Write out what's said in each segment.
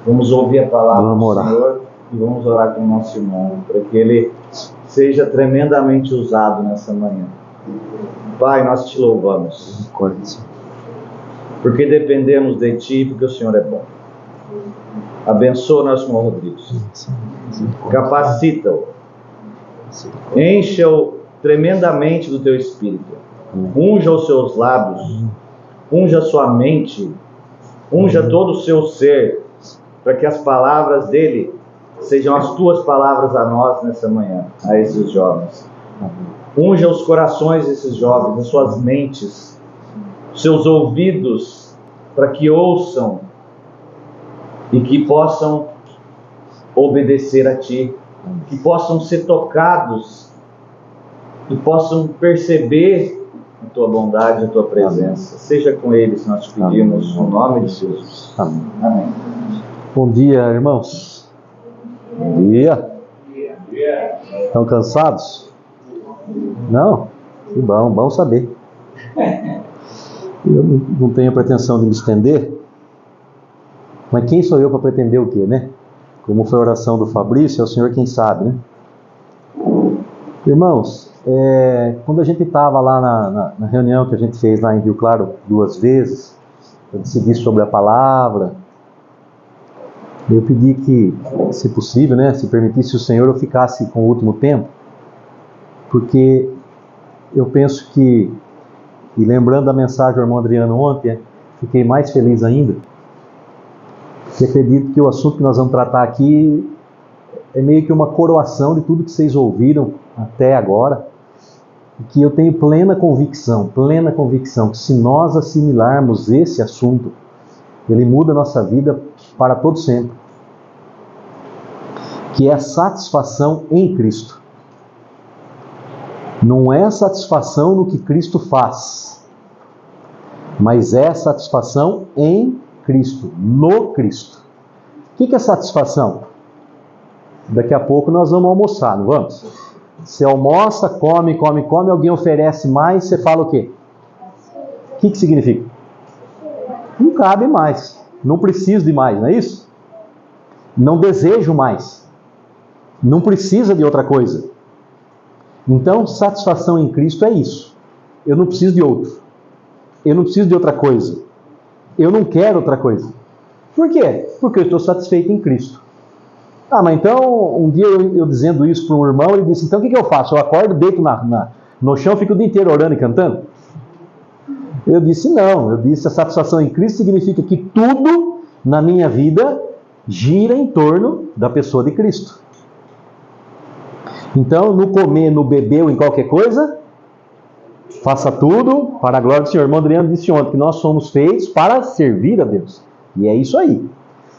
Vamos ouvir a palavra Vamos do orar. Senhor e vamos orar com o nosso irmão, para que ele seja tremendamente usado nessa manhã. Pai, nós te louvamos, porque dependemos de Ti, porque o Senhor é bom. Abençoa nosso irmão Rodrigues. Capacita-o. Encha-o tremendamente do Teu Espírito. Unja os seus lábios. Unja a sua mente. Unja todo o seu ser, para que as palavras dele sejam as Tuas palavras a nós nessa manhã, a esses jovens. Unja os corações desses jovens, as suas mentes, os seus ouvidos, para que ouçam e que possam obedecer a Ti, que possam ser tocados e possam perceber a Tua bondade, a Tua presença. Seja com eles, nós te pedimos, no nome de Jesus. Amém. Amém. Bom dia, irmãos. Bom dia. Estão cansados? Não? Que bom, bom saber. Eu não tenho pretensão de me estender, mas quem sou eu para pretender o quê, né? Como foi a oração do Fabrício, é o Senhor quem sabe, né? Irmãos, quando a gente estava lá na reunião que a gente fez lá em Rio Claro 2 vezes, para decidir sobre a palavra, eu pedi que, se possível, né, se permitisse o Senhor, eu ficasse com o último tempo, porque eu penso que, e lembrando da mensagem do irmão Adriano ontem, fiquei mais feliz ainda, porque acredito que o assunto que nós vamos tratar aqui é meio que uma coroação de tudo que vocês ouviram até agora, e que eu tenho plena convicção, que se nós assimilarmos esse assunto, ele muda a nossa vida para todo sempre, que é a satisfação em Cristo. Não é satisfação no que Cristo faz, mas é satisfação em Cristo, no Cristo. O que é satisfação? Daqui a pouco nós vamos almoçar, não vamos? Você almoça, come, alguém oferece mais, você fala o quê? O que significa? Não cabe mais, não preciso de mais, não é isso? Não desejo mais, não precisa de outra coisa. Então, satisfação em Cristo é isso. Eu não preciso de outro. Eu não preciso de outra coisa. Eu não quero outra coisa. Por quê? Porque eu estou satisfeito em Cristo. Ah, mas então, um dia eu dizendo isso para um irmão, ele disse, então o que eu faço? Eu acordo, deito no chão, fico o dia inteiro orando e cantando? Eu disse, não. Eu disse, a satisfação em Cristo significa que tudo na minha vida gira em torno da pessoa de Cristo. Então, no comer, no beber ou em qualquer coisa, faça tudo para a glória do Senhor. O irmão Adriano disse ontem que nós somos feitos para servir a Deus. E é isso aí.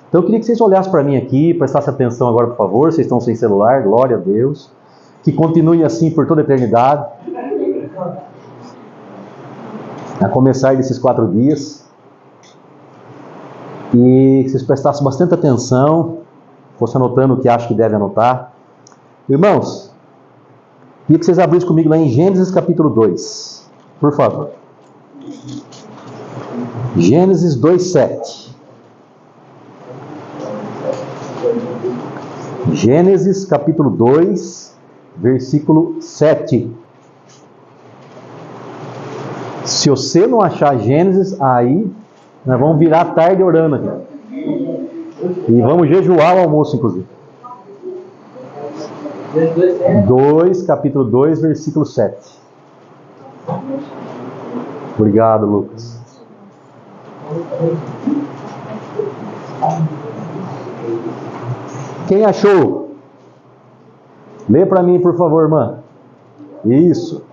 Então eu queria que vocês olhassem para mim aqui, prestassem atenção agora, por favor. Vocês estão sem celular, glória a Deus. Que continue assim por toda a eternidade. A começar desses 4 dias. E que vocês prestassem bastante atenção, fossem anotando o que acham que deve anotar. Irmãos, queria que vocês abrissem comigo lá em Gênesis capítulo 2, por favor. Gênesis 2:7. Gênesis capítulo 2, versículo 7. Se você não achar Gênesis, aí nós vamos virar a tarde orando aqui. E vamos jejuar o almoço, inclusive. 2, capítulo 2, versículo 7. Obrigado, Lucas. Quem achou? Lê para mim, por favor, irmã. Isso.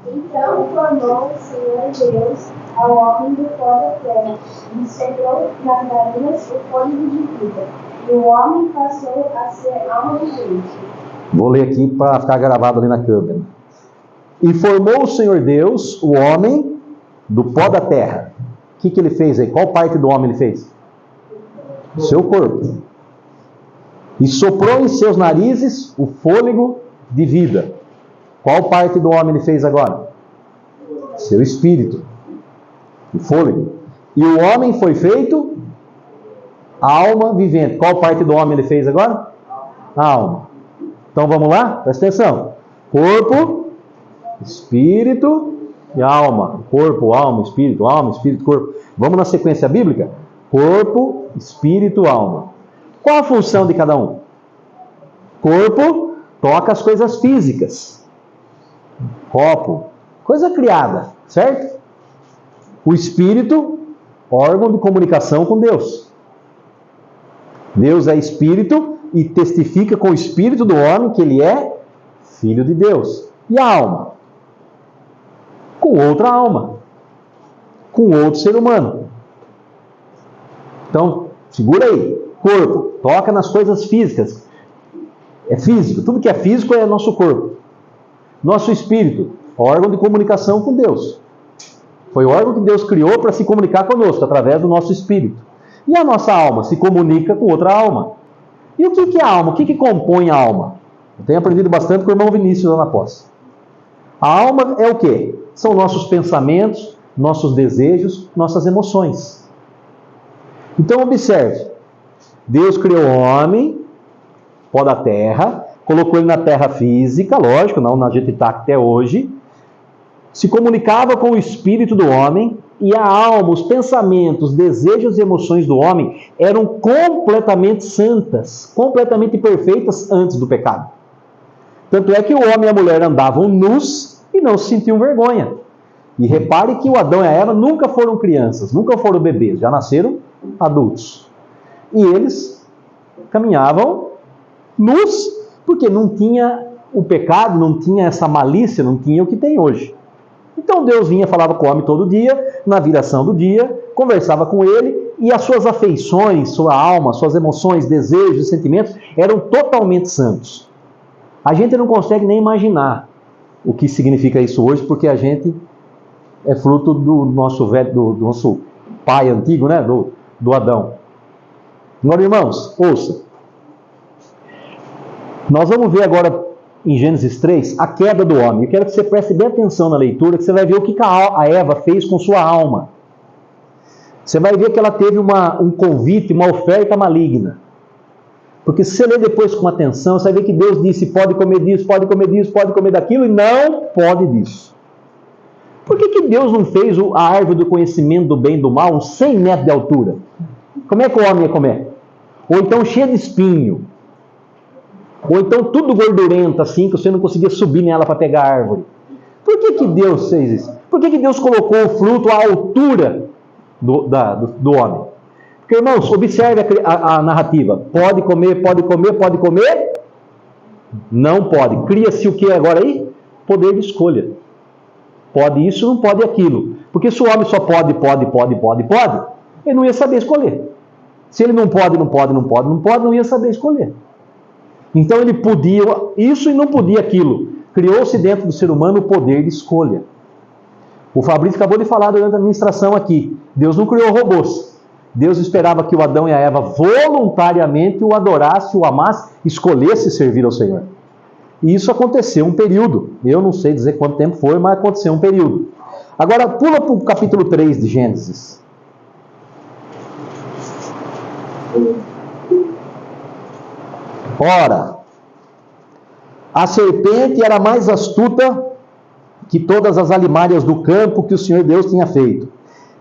Então formou o Senhor Deus ao homem do pó da terra, e soprou nas narinas o fôlego de vida, e o homem passou a ser alma vivente. Vou ler aqui para ficar gravado ali na câmera. E formou o Senhor Deus o homem do pó da terra. O que ele fez aí? Qual parte do homem ele fez? Seu corpo. E soprou em seus narizes o fôlego de vida. Qual parte do homem ele fez agora? Seu espírito. O fôlego. E o homem foi feito Alma vivente. Qual parte do homem ele fez agora? Alma. Então vamos lá? Presta atenção. Corpo, espírito e alma. Corpo, alma, espírito, corpo. Vamos na sequência bíblica? Corpo, espírito, alma. Qual a função de cada um? Corpo toca as coisas físicas. Copo, coisa criada, certo? O espírito, órgão de comunicação com Deus. Deus é espírito e testifica com o espírito do homem que ele é filho de Deus. E a alma? Com outra alma. Com outro ser humano. Então, segura aí. Corpo, toca nas coisas físicas. É físico. Tudo que é físico é nosso corpo. Nosso espírito, órgão de comunicação com Deus. Foi o órgão que Deus criou para se comunicar conosco, através do nosso espírito. E a nossa alma se comunica com outra alma. E o que é a alma? O que compõe a alma? Eu tenho aprendido bastante com o irmão Vinícius lá na posse. A alma é o quê? São nossos pensamentos, nossos desejos, nossas emoções. Então observe. Deus criou o homem, pó da terra, colocou ele na terra física, lógico, não na gente está até hoje, se comunicava com o espírito do homem, e a alma, os pensamentos, desejos e emoções do homem eram completamente santas, completamente perfeitas antes do pecado. Tanto é que o homem e a mulher andavam nus e não se sentiam vergonha. E repare que o Adão e a Eva nunca foram crianças, nunca foram bebês, já nasceram adultos. E eles caminhavam nus, porque não tinha o pecado, não tinha essa malícia, não tinha o que tem hoje. Então Deus vinha, falava com o homem todo dia, na viração do dia, conversava com ele, e as suas afeições, sua alma, suas emoções, desejos e sentimentos eram totalmente santos. A gente não consegue nem imaginar o que significa isso hoje, porque a gente é fruto do nosso velho, do nosso pai antigo, né? do Adão. Agora, irmãos, ouça. Nós vamos ver agora em Gênesis 3 a queda do homem. Eu quero que você preste bem atenção na leitura, que você vai ver o que a Eva fez com sua alma. Você vai ver que ela teve um convite, uma oferta maligna. Porque se você ler depois com atenção, você vai ver que Deus disse: pode comer disso, pode comer disso, pode comer daquilo, e não pode disso. Por que Deus não fez a árvore do conhecimento do bem e do mal uns 100 metros de altura? Como é que o homem ia comer? Ou então cheia de espinho. Ou então tudo gordurento assim, que você não conseguia subir nela para pegar a árvore. Por que Deus fez isso? Por que Deus colocou o fruto à altura do homem? Porque, irmãos, observe a narrativa. Pode comer, pode comer, pode comer? Não pode. Cria-se o que agora aí? Poder de escolha. Pode isso, não pode aquilo. Porque se o homem só pode, ele não ia saber escolher. Se ele não pode, não ia saber escolher. Então ele podia isso e não podia aquilo. Criou-se dentro do ser humano o poder de escolha. O Fabrício acabou de falar durante a administração aqui. Deus não criou robôs. Deus esperava que o Adão e a Eva voluntariamente o adorassem, o amassem, escolhessem servir ao Senhor. E isso aconteceu um período. Eu não sei dizer quanto tempo foi, mas aconteceu um período. Agora pula para o capítulo 3 de Gênesis. Ora, a serpente era mais astuta que todas as alimárias do campo que o Senhor Deus tinha feito.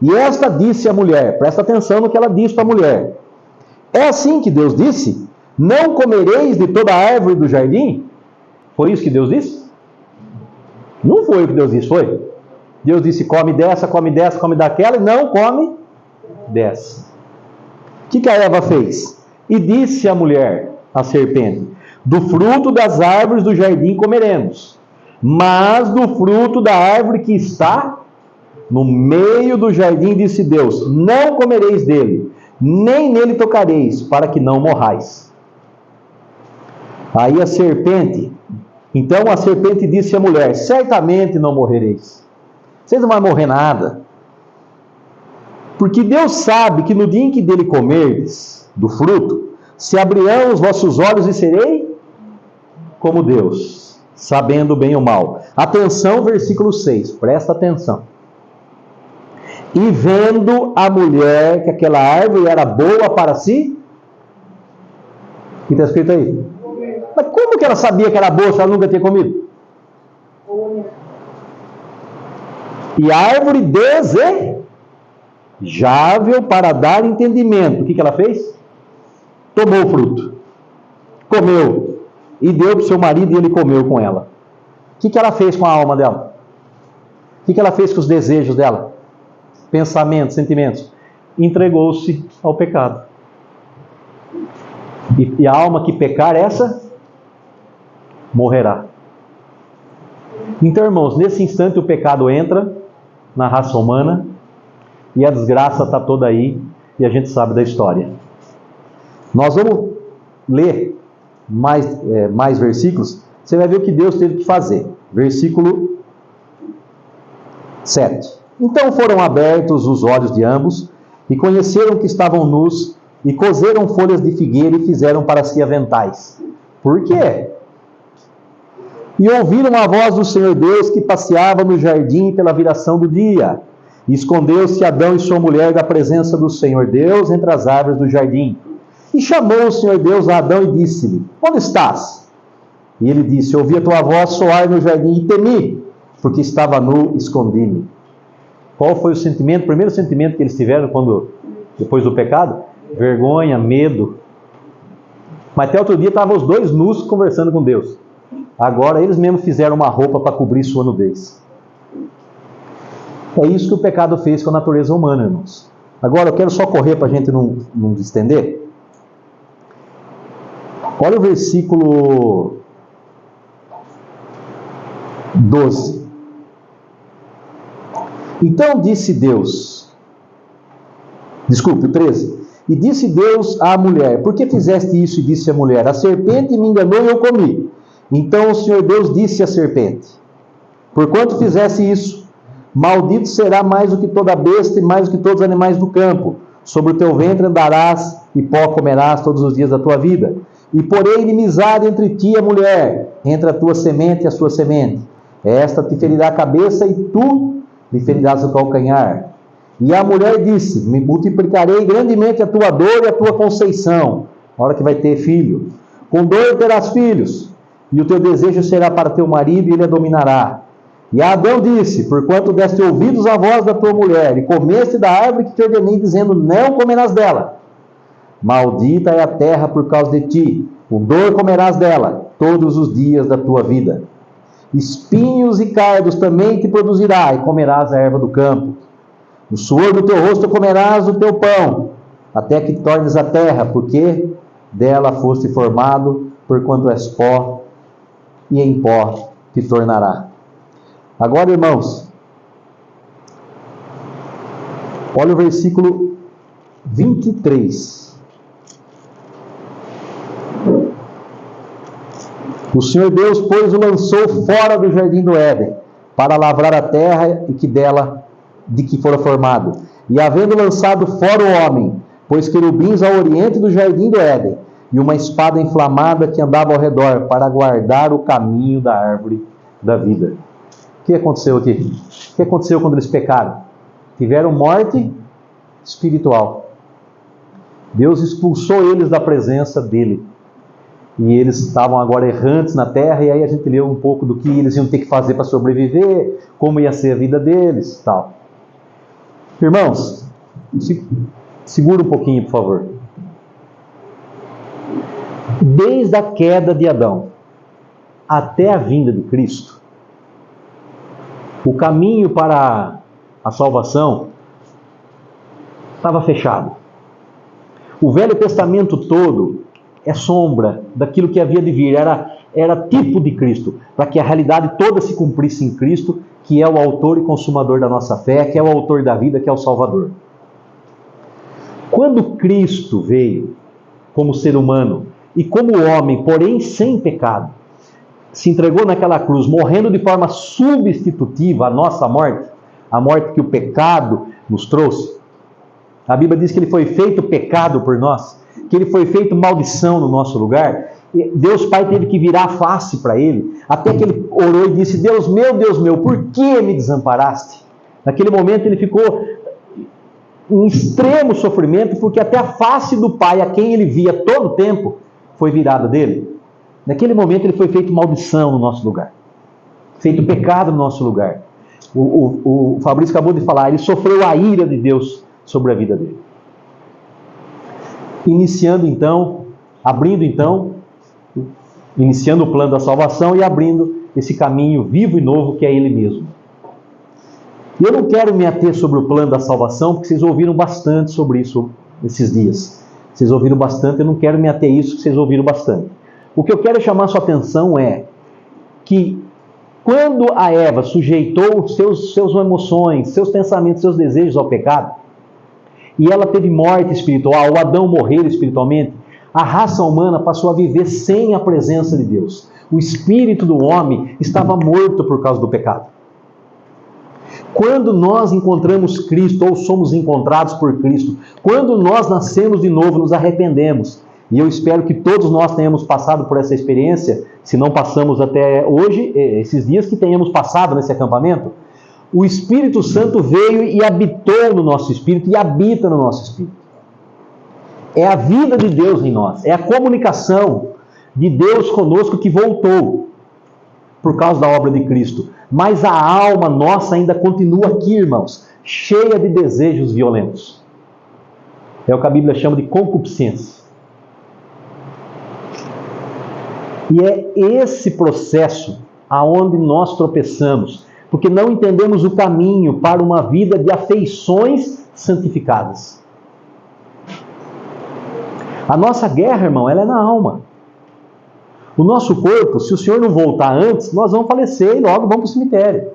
E esta disse à mulher, presta atenção no que ela disse para a mulher. É assim que Deus disse: não comereis de toda a árvore do jardim? Foi isso que Deus disse? Não foi o que Deus disse, foi? Deus disse: come dessa, come dessa, come daquela, e não come dessa. O que a Eva fez? E disse a mulher, a serpente: do fruto das árvores do jardim comeremos, mas do fruto da árvore que está no meio do jardim, disse Deus: não comereis dele, nem nele tocareis, para que não morrais. Aí então a serpente disse à mulher: certamente não morrereis. Vocês não vão morrer nada. Porque Deus sabe que no dia em que dele comerdes do fruto, se abrirão os vossos olhos e serei como Deus, sabendo o bem e o mal. Atenção, versículo 6, presta atenção. E vendo a mulher que aquela árvore era boa para si, o que está escrito aí? Mas como que ela sabia que era boa se ela nunca tinha comido? E a árvore desejável para dar entendimento. O que ela fez? Tomou o fruto, comeu, e deu para o seu marido e ele comeu com ela. O que ela fez com a alma dela? O que ela fez com os desejos dela? Pensamentos, sentimentos? Entregou-se ao pecado. E a alma que pecar, essa morrerá. Então, irmãos, nesse instante o pecado entra na raça humana e a desgraça está toda aí e a gente sabe da história. Nós vamos ler mais versículos. Você vai ver o que Deus teve que fazer. Versículo 7. Então foram abertos os olhos de ambos e conheceram que estavam nus e coseram folhas de figueira e fizeram para si aventais. Por quê? E ouviram a voz do Senhor Deus que passeava no jardim pela viração do dia. E escondeu-se Adão e sua mulher da presença do Senhor Deus entre as árvores do jardim. E chamou o Senhor Deus a Adão e disse-lhe: onde estás? E ele disse: ouvi a tua voz soar no jardim e temi, porque estava nu, escondi-me. Qual foi o sentimento, o primeiro sentimento que eles tiveram depois do pecado? Vergonha, medo. Mas até outro dia estavam os dois nus conversando com Deus. Agora eles mesmos fizeram uma roupa para cobrir sua nudez. É isso que o pecado fez com a natureza humana, irmãos. Agora eu quero só correr para a gente não estender. Olha o versículo 12. Então disse Deus, desculpe, o 13. E disse Deus à mulher: por que fizeste isso? E disse a mulher: a serpente me enganou e eu comi. Então o Senhor Deus disse à serpente: porquanto fizeste isso, maldito será mais do que toda besta e mais do que todos os animais do campo. Sobre o teu ventre andarás e pó comerás todos os dias da tua vida. E porém inimizade entre ti e a mulher, entre a tua semente e a sua semente. Esta te ferirá a cabeça e tu lhe ferirás o calcanhar. E a mulher disse: me multiplicarei grandemente a tua dor e a tua conceição. Na hora que vai ter filho. Com dor terás filhos, e o teu desejo será para teu marido e ele a dominará. E Adão disse: porquanto deste ouvidos à voz da tua mulher, e comeste da árvore que te ordenei, dizendo: não comerás dela. Maldita é a terra por causa de ti, com dor comerás dela todos os dias da tua vida. Espinhos e cardos também te produzirá, e comerás a erva do campo. No suor do teu rosto comerás o teu pão, até que tornes a terra, porque dela foste formado, porquanto és pó, e em pó te tornará. Agora, irmãos, olha o versículo 23. O Senhor Deus, pois, o lançou fora do jardim do Éden, para lavrar a terra e de que fora formado. E havendo lançado fora o homem, pôs querubins ao oriente do jardim do Éden, e uma espada inflamada que andava ao redor, para guardar o caminho da árvore da vida. O que aconteceu aqui? O que aconteceu quando eles pecaram? Tiveram morte espiritual. Deus expulsou eles da presença dele. E eles estavam agora errantes na terra, e aí a gente leu um pouco do que eles iam ter que fazer para sobreviver, como ia ser a vida deles e tal. Irmãos, segura um pouquinho, por favor. Desde a queda de Adão até a vinda de Cristo, o caminho para a salvação estava fechado. O Velho Testamento todo é sombra daquilo que havia de vir, era tipo de Cristo, para que a realidade toda se cumprisse em Cristo, que é o autor e consumador da nossa fé, que é o autor da vida, que é o Salvador. Quando Cristo veio como ser humano e como homem, porém sem pecado, se entregou naquela cruz, morrendo de forma substitutiva a nossa morte, a morte que o pecado nos trouxe. A Bíblia diz que ele foi feito pecado por nós, que ele foi feito maldição no nosso lugar. Deus Pai teve que virar a face para ele, até que ele orou e disse: Deus meu, por que me desamparaste? Naquele momento ele ficou em extremo sofrimento, porque até a face do Pai, a quem ele via todo o tempo, foi virada dele. Naquele momento ele foi feito maldição no nosso lugar, feito pecado no nosso lugar. O Fabrício acabou de falar, ele sofreu a ira de Deus sobre a vida dele. Iniciando o plano da salvação e abrindo esse caminho vivo e novo que é Ele mesmo. E eu não quero me ater sobre o plano da salvação, porque vocês ouviram bastante sobre isso esses dias. Vocês ouviram bastante, eu não quero me ater a isso, porque vocês ouviram bastante. O que eu quero chamar a sua atenção é que quando a Eva sujeitou suas emoções, seus pensamentos, seus desejos ao pecado, e ela teve morte espiritual, o Adão morreu espiritualmente, a raça humana passou a viver sem a presença de Deus. O espírito do homem estava morto por causa do pecado. Quando nós encontramos Cristo, ou somos encontrados por Cristo, quando nós nascemos de novo, nos arrependemos, e eu espero que todos nós tenhamos passado por essa experiência, se não passamos até hoje, esses dias que tenhamos passado nesse acampamento, o Espírito Santo veio e habitou no nosso espírito e habita no nosso espírito. É a vida de Deus em nós, é a comunicação de Deus conosco que voltou por causa da obra de Cristo. Mas a alma nossa ainda continua aqui, irmãos, cheia de desejos violentos. É o que a Bíblia chama de concupiscência. E é esse processo aonde nós tropeçamos, porque não entendemos o caminho para uma vida de afeições santificadas. A nossa guerra, irmão, ela é na alma. O nosso corpo, se o Senhor não voltar antes, nós vamos falecer e logo vamos para o cemitério.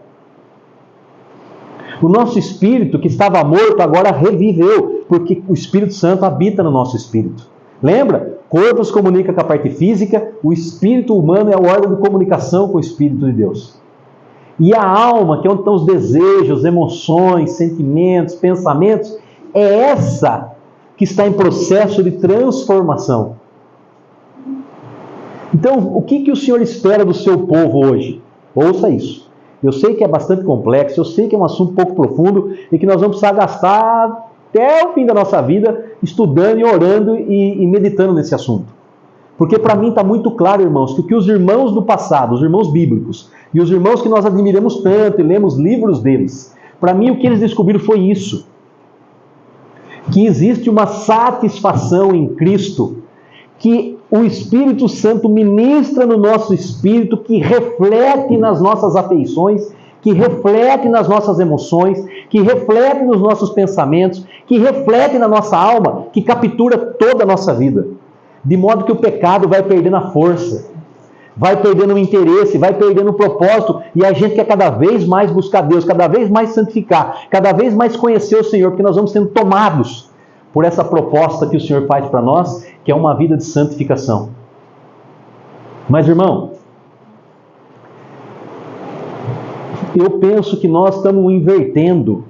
O nosso espírito, que estava morto, agora reviveu, porque o Espírito Santo habita no nosso espírito. Lembra? Corpo se comunica com a parte física, o espírito humano é o órgão de comunicação com o Espírito de Deus. E a alma, que é onde estão os desejos, emoções, sentimentos, pensamentos, é essa que está em processo de transformação. Então, o que o Senhor espera do seu povo hoje? Ouça isso. Eu sei que é bastante complexo, eu sei que é um assunto um pouco profundo e que nós vamos precisar gastar até o fim da nossa vida estudando e orando e meditando nesse assunto. Porque para mim está muito claro, irmãos, que o que os irmãos do passado, os irmãos bíblicos, e os irmãos que nós admiramos tanto e lemos livros deles, para mim o que eles descobriram foi isso. Que existe uma satisfação em Cristo, que o Espírito Santo ministra no nosso espírito, que reflete nas nossas afeições, que reflete nas nossas emoções, que reflete nos nossos pensamentos, que reflete na nossa alma, que captura toda a nossa vida. De modo que o pecado vai perdendo a força, vai perdendo o interesse, vai perdendo o propósito, e a gente quer cada vez mais buscar Deus, cada vez mais santificar, cada vez mais conhecer o Senhor, porque nós vamos sendo tomados por essa proposta que o Senhor faz para nós, que é uma vida de santificação. Mas, irmão, eu penso que nós estamos invertendo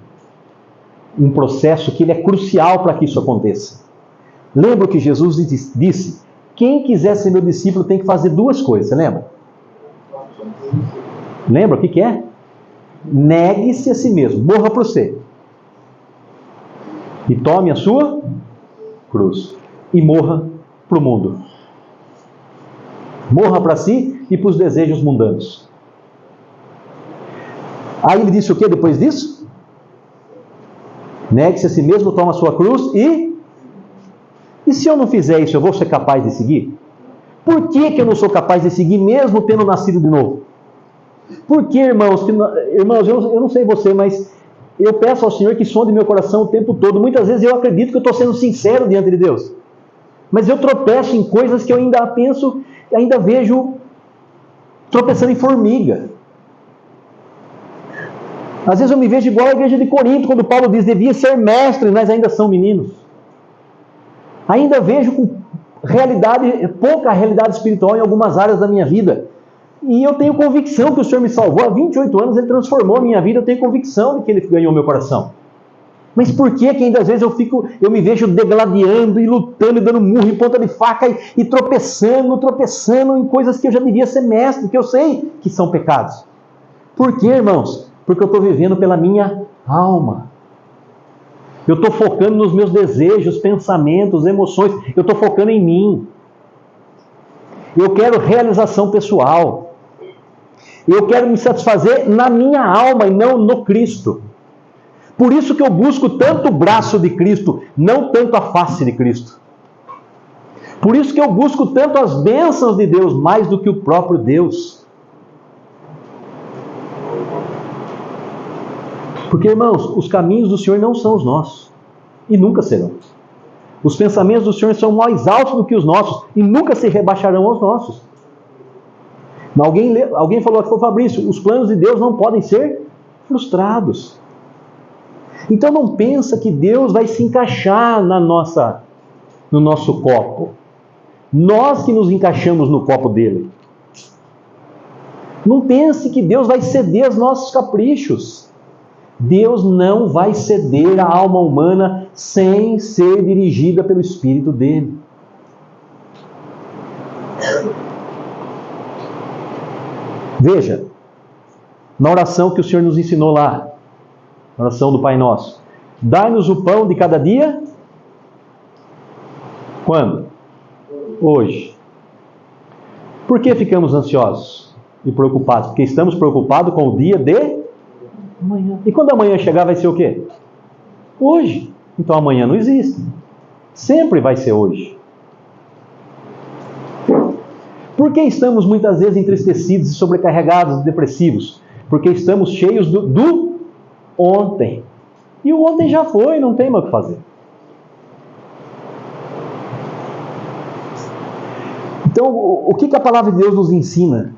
um processo que ele é crucial para que isso aconteça. Lembra que Jesus disse: quem quiser ser meu discípulo tem que fazer duas coisas, você lembra? Lembra o que é? Negue-se a si mesmo, morra para você. E tome a sua cruz. E morra para o mundo. Morra para si e para os desejos mundanos. Aí ele disse o que depois disso? Negue-se a si mesmo, toma a sua cruz e se eu não fizer isso, eu vou ser capaz de seguir? Por que eu não sou capaz de seguir mesmo tendo nascido de novo? Por que, irmãos, eu não sei você, mas eu peço ao Senhor que sonde meu coração o tempo todo. Muitas vezes eu acredito que eu estou sendo sincero diante de Deus. Mas eu tropeço em coisas que eu ainda vejo tropeçando em formiga. Às vezes eu me vejo igual a igreja de Corinto, quando Paulo diz: devia ser mestres, mas ainda são meninos. Ainda vejo com pouca realidade espiritual em algumas áreas da minha vida. E eu tenho convicção que o Senhor me salvou. Há 28 anos Ele transformou a minha vida. Eu tenho convicção de que Ele ganhou meu coração. Mas por que ainda às vezes eu me vejo degladiando e lutando e dando murro em ponta de faca e tropeçando em coisas que eu já devia ser mestre, que eu sei que são pecados? Por quê, irmãos? Porque eu estou vivendo pela minha alma. Eu estou focando nos meus desejos, pensamentos, emoções. Eu estou focando em mim. Eu quero realização pessoal. Eu quero me satisfazer na minha alma e não no Cristo. Por isso que eu busco tanto o braço de Cristo, não tanto a face de Cristo. Por isso que eu busco tanto as bênçãos de Deus, mais do que o próprio Deus. Porque, irmãos, os caminhos do Senhor não são os nossos. E nunca serão. Os pensamentos do Senhor são mais altos do que os nossos. E nunca se rebaixarão aos nossos. Alguém falou aqui, Fabrício, os planos de Deus não podem ser frustrados. Então não pensa que Deus vai se encaixar no nosso copo. Nós que nos encaixamos no copo dele. Não pense que Deus vai ceder aos nossos caprichos. Deus não vai ceder a alma humana sem ser dirigida pelo Espírito dele. Veja, na oração que o Senhor nos ensinou lá, na oração do Pai Nosso, dai-nos o pão de cada dia. Quando? Hoje. Por que ficamos ansiosos e preocupados? Porque estamos preocupados com o dia de amanhã. E quando amanhã chegar, vai ser o quê? Hoje. Então amanhã não existe. Sempre vai ser hoje. Por que estamos muitas vezes entristecidos e sobrecarregados e depressivos? Porque estamos cheios do ontem. E o ontem já foi, não tem mais o que fazer. Então, o que a palavra de Deus nos ensina?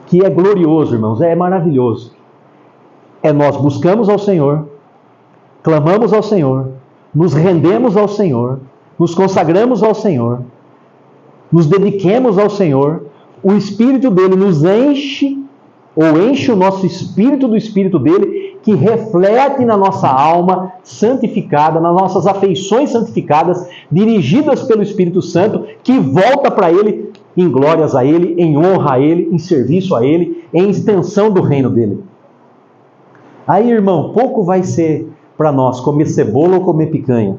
Que é glorioso, irmãos, é maravilhoso. É nós buscamos ao Senhor, clamamos ao Senhor, nos rendemos ao Senhor, nos consagramos ao Senhor, nos dediquemos ao Senhor, o Espírito dele nos enche, ou enche o nosso espírito do Espírito dele, que reflete na nossa alma santificada, nas nossas afeições santificadas, dirigidas pelo Espírito Santo, que volta para ele em glórias a ele, em honra a ele, em serviço a ele, em extensão do reino dele. Aí, irmão, pouco vai ser para nós comer cebola ou comer picanha.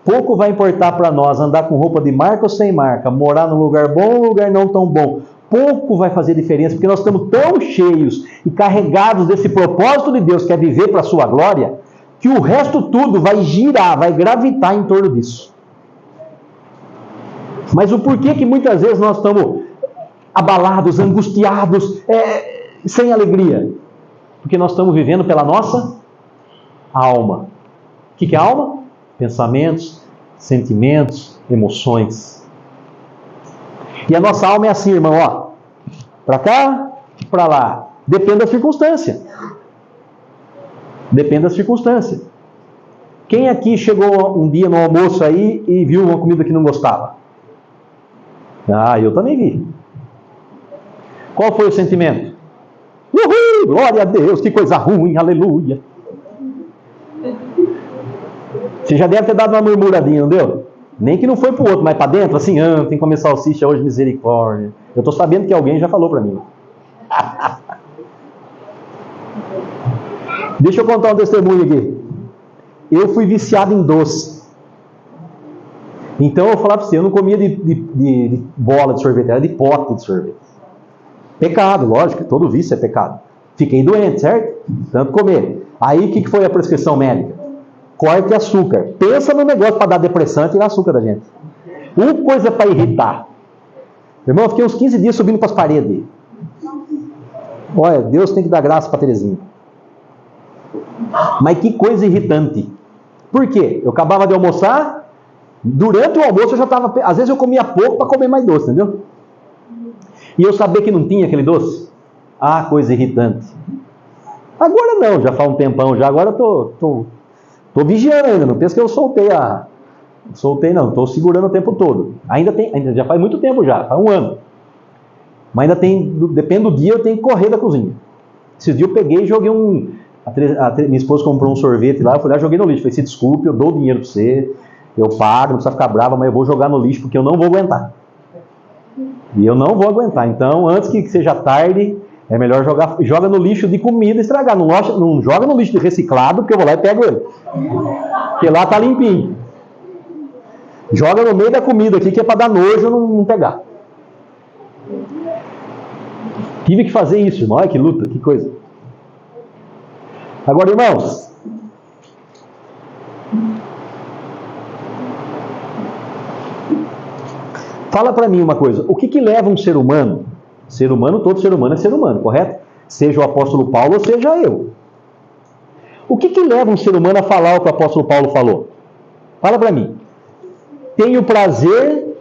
Pouco vai importar para nós andar com roupa de marca ou sem marca, morar num lugar bom ou lugar não tão bom. Pouco vai fazer diferença, porque nós estamos tão cheios e carregados desse propósito de Deus, que é viver para a sua glória, que o resto tudo vai girar, vai gravitar em torno disso. Mas o porquê que muitas vezes nós estamos abalados, angustiados, sem alegria? Porque nós estamos vivendo pela nossa alma. O que é alma? Pensamentos, sentimentos, emoções. E a nossa alma é assim, irmão, ó. Para cá, para lá. Depende da circunstância. Depende da circunstância. Quem aqui chegou um dia no almoço aí e viu uma comida que não gostava? Ah, eu também vi. Qual foi o sentimento? Uhul, glória a Deus, que coisa ruim, aleluia. Você já deve ter dado uma murmuradinha, não deu? Nem que não foi para o outro, mas para dentro, assim, tem que comer salsicha hoje, misericórdia. Eu estou sabendo que alguém já falou para mim. Deixa eu contar um testemunho aqui. Eu fui viciado em doce. Então eu vou falar para você, eu não comia de bola de sorvete, era de pote de sorvete. Pecado, lógico, todo vício é pecado. Fiquei doente, certo? Tanto comer. Aí o que foi a prescrição médica? Corte açúcar. Pensa no negócio para dar depressão e tirar açúcar da gente. Uma coisa para irritar. Irmão, eu fiquei uns 15 dias subindo para as paredes. Olha, Deus tem que dar graça para Terezinha. Mas que coisa irritante. Por quê? Eu acabava de almoçar, durante o almoço eu já estava... Às vezes eu comia pouco para comer mais doce, entendeu? E eu sabia que não tinha aquele doce. Ah, coisa irritante. Agora não, já faz um tempão já. Agora eu tô vigiando ainda. Não pensa que eu soltei não. Estou segurando o tempo todo. Ainda já faz muito tempo já. Faz um ano. Mas ainda tem... Depende do dia, eu tenho que correr da cozinha. Esse dia eu peguei e joguei minha esposa comprou um sorvete lá. Eu fui lá e joguei no lixo. Falei, se desculpe, eu dou o dinheiro para você. Eu pago, não precisa ficar brava, mas eu vou jogar no lixo porque eu não vou aguentar. E eu não vou aguentar. Então, antes que seja tarde, É melhor joga no lixo de comida estragado. Não joga no lixo de reciclado, porque eu vou lá e pego ele. Porque lá tá limpinho. Joga no meio da comida aqui, que é para dar nojo não pegar. Tive que fazer isso, irmão. Olha que luta, que coisa. Agora, irmãos, fala para mim uma coisa. O que leva um ser humano? Ser humano, todo ser humano é ser humano, correto? Seja o apóstolo Paulo ou seja eu. O que leva um ser humano a falar o que o apóstolo Paulo falou? Fala para mim. Tenho prazer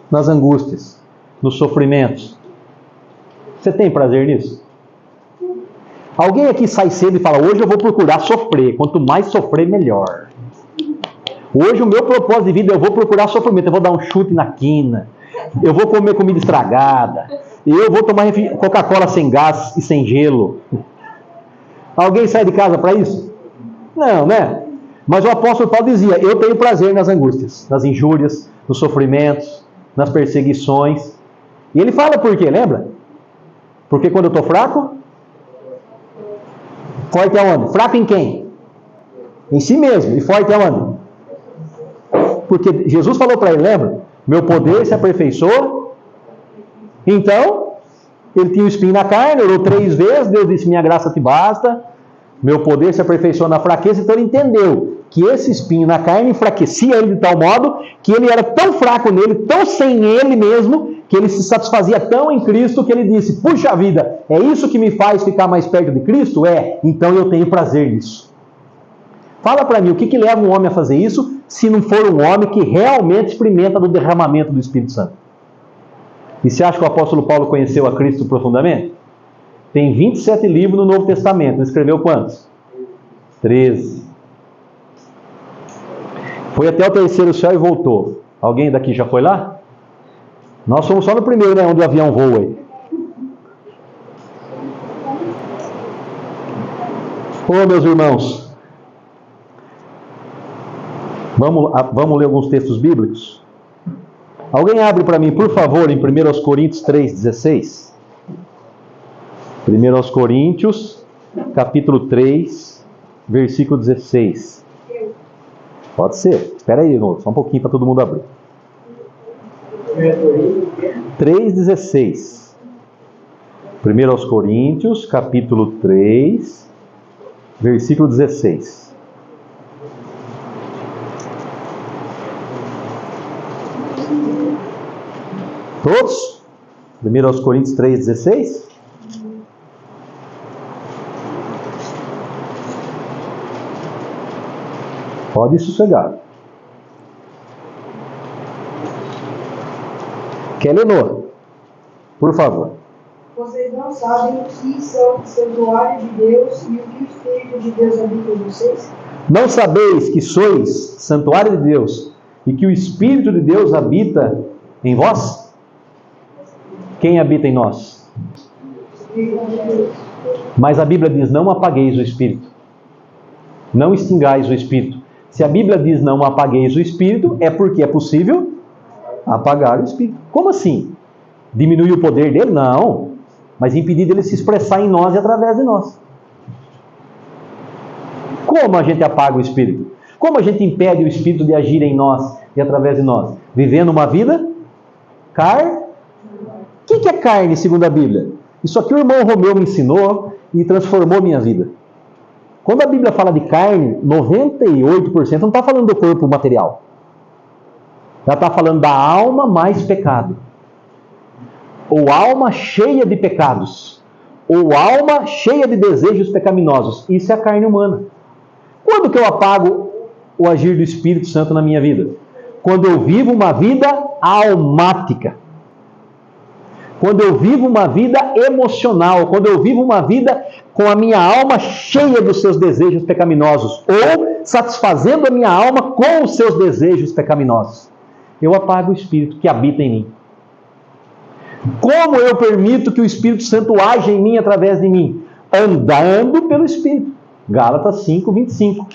nas angústias, nos sofrimentos. Você tem prazer nisso? Alguém aqui sai cedo e fala, hoje eu vou procurar sofrer. Quanto mais sofrer, melhor. Hoje o meu propósito de vida, eu vou procurar sofrimento. Eu vou dar um chute na quina. Eu vou comer comida estragada. Eu vou tomar Coca-Cola sem gás e sem gelo. Alguém sai de casa para isso? Não, né? Mas o apóstolo Paulo dizia, eu tenho prazer nas angústias, nas injúrias, nos sofrimentos, nas perseguições. E ele fala por quê, lembra? Porque quando eu estou fraco, forte aonde? Fraco em quem? Em si mesmo. E forte aonde? Porque Jesus falou para ele, lembra? Meu poder se aperfeiçoa. Então, ele tinha o espinho na carne, orou 3 vezes, Deus disse, minha graça te basta. Meu poder se aperfeiçoa na fraqueza. Então ele entendeu que esse espinho na carne enfraquecia ele de tal modo que ele era tão fraco nele, tão sem ele mesmo, que ele se satisfazia tão em Cristo que ele disse, puxa vida, é isso que me faz ficar mais perto de Cristo? É, então eu tenho prazer nisso. Fala para mim, o que leva um homem a fazer isso, se não for um homem que realmente experimenta do derramamento do Espírito Santo? E você acha que o apóstolo Paulo conheceu a Cristo profundamente? Tem 27 livros no Novo Testamento, ele escreveu quantos? 13. Foi até o 3º céu e voltou. Alguém daqui já foi lá? Nós fomos só no primeiro, né, onde o avião voa aí. Ô, meus irmãos, vamos ler alguns textos bíblicos? Alguém abre para mim, por favor, em 1 Coríntios 3,16. 1 Coríntios, capítulo 3, versículo 16. Pode ser. Espera aí, só um pouquinho para todo mundo abrir. 3,16. 1 Coríntios, capítulo 3, versículo 16. Todos? 1 Coríntios 3,16? Pode sossegar. Kelenor, por favor. Vocês não sabem que são santuário de Deus e o que o Espírito de Deus habita em vocês? Não sabeis que sois santuário de Deus e que o Espírito de Deus habita em vós? Quem habita em nós? Mas a Bíblia diz, não apagueis o Espírito. Não extingais o Espírito. Se a Bíblia diz não apagueis o Espírito, é porque é possível apagar o Espírito. Como assim? Diminuir o poder dele? Não. Mas impedir dele se expressar em nós e através de nós. Como a gente apaga o Espírito? Como a gente impede o Espírito de agir em nós e através de nós? Vivendo uma vida carne. O que é carne, segundo a Bíblia? Isso aqui o irmão Romeu me ensinou e transformou minha vida. Quando a Bíblia fala de carne, 98% não está falando do corpo material. Ela está falando da alma mais pecado. Ou alma cheia de pecados. Ou alma cheia de desejos pecaminosos. Isso é a carne humana. Quando que eu apago o agir do Espírito Santo na minha vida? Quando eu vivo uma vida almática. Quando eu vivo uma vida emocional. Quando eu vivo uma vida com a minha alma cheia dos seus desejos pecaminosos. Ou satisfazendo a minha alma com os seus desejos pecaminosos. Eu apago o Espírito que habita em mim. Como eu permito que o Espírito Santo age em mim através de mim? Andando pelo Espírito. Gálatas 5, 25.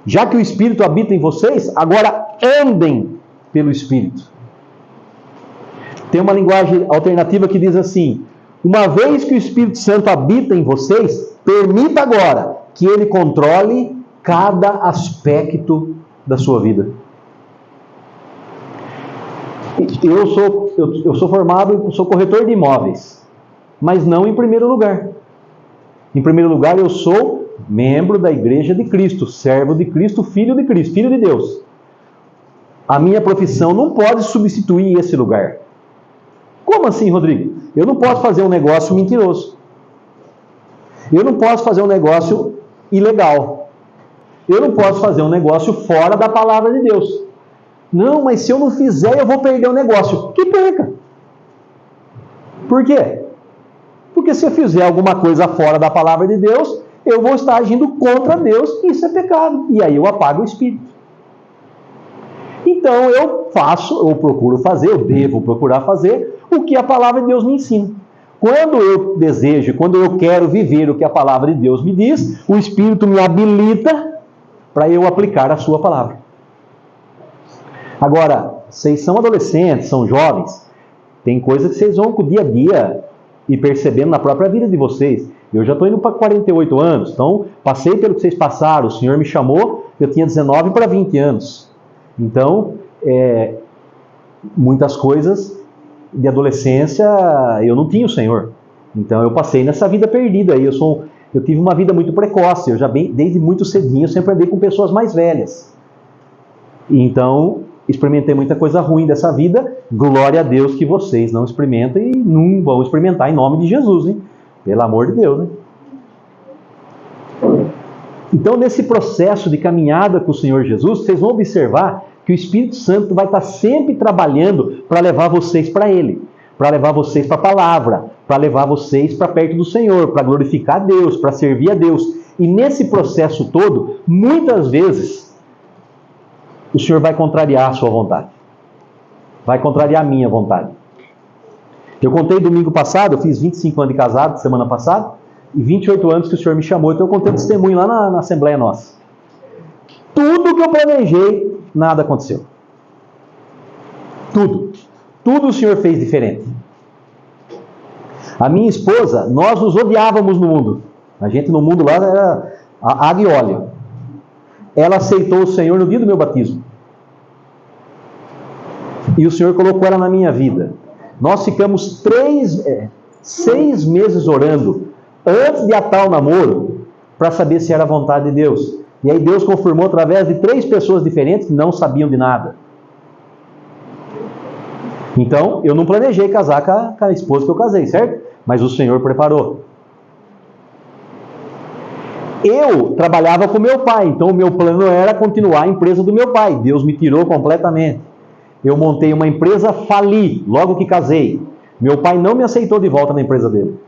Já que o Espírito habita em vocês, agora andem pelo Espírito. Tem uma linguagem alternativa que diz assim: Uma vez que o Espírito Santo habita em vocês, permita agora que ele controle cada aspecto da sua vida. Eu sou formado, sou corretor de imóveis, mas não em primeiro lugar. Em primeiro lugar, eu sou membro da Igreja de Cristo, servo de Cristo, filho de Deus. A minha profissão não pode substituir esse lugar. Como assim, Rodrigo? Eu não posso fazer um negócio mentiroso. Eu não posso fazer um negócio ilegal. Eu não posso fazer um negócio fora da palavra de Deus. Não, mas se eu não fizer, eu vou perder o negócio. Que perca. Por quê? Porque se eu fizer alguma coisa fora da palavra de Deus, eu vou estar agindo contra Deus, e isso é pecado. E aí eu apago o Espírito. Então eu procuro fazer, eu devo procurar fazer o que a palavra de Deus me ensina. Quando eu desejo, quando eu quero viver o que a palavra de Deus me diz, o Espírito me habilita para eu aplicar a sua palavra. Agora, vocês são adolescentes, são jovens, tem coisas que vocês vão com o dia a dia e percebendo na própria vida de vocês. Eu já estou indo para 48 anos, então passei pelo que vocês passaram, o Senhor me chamou, eu tinha 19 para 20 anos. Então, muitas coisas de adolescência eu não tinha o Senhor. Então eu passei nessa vida perdida. Eu tive uma vida muito precoce, desde muito cedinho eu sempre andei com pessoas mais velhas. Então, experimentei muita coisa ruim dessa vida. Glória a Deus que vocês não experimentam e não vão experimentar em nome de Jesus, hein? Pelo amor de Deus, né? Então, nesse processo de caminhada com o Senhor Jesus, vocês vão observar que o Espírito Santo vai estar sempre trabalhando para levar vocês para Ele, para levar vocês para a palavra, para levar vocês para perto do Senhor, para glorificar a Deus, para servir a Deus. E nesse processo todo, muitas vezes, o Senhor vai contrariar a sua vontade. Vai contrariar a minha vontade. Eu contei domingo passado, eu fiz 25 anos de casado, semana passada, e 28 anos que o Senhor me chamou, então eu contei um testemunho lá na Assembleia nossa. Tudo que eu planejei, nada aconteceu. Tudo. Tudo o Senhor fez diferente. A minha esposa, nós nos odiávamos no mundo. A gente no mundo lá era água e óleo. Ela aceitou o Senhor no dia do meu batismo. E o Senhor colocou ela na minha vida. Nós ficamos 6 meses orando antes de atar o namoro para saber se era a vontade de Deus. E aí Deus confirmou através de 3 pessoas diferentes que não sabiam de nada. Então, eu não planejei casar com a esposa que eu casei, certo? Mas o Senhor preparou. Eu trabalhava com meu pai, então o meu plano era continuar a empresa do meu pai. Deus me tirou completamente. Eu montei uma empresa, fali logo que casei. Meu pai não me aceitou de volta na empresa dele.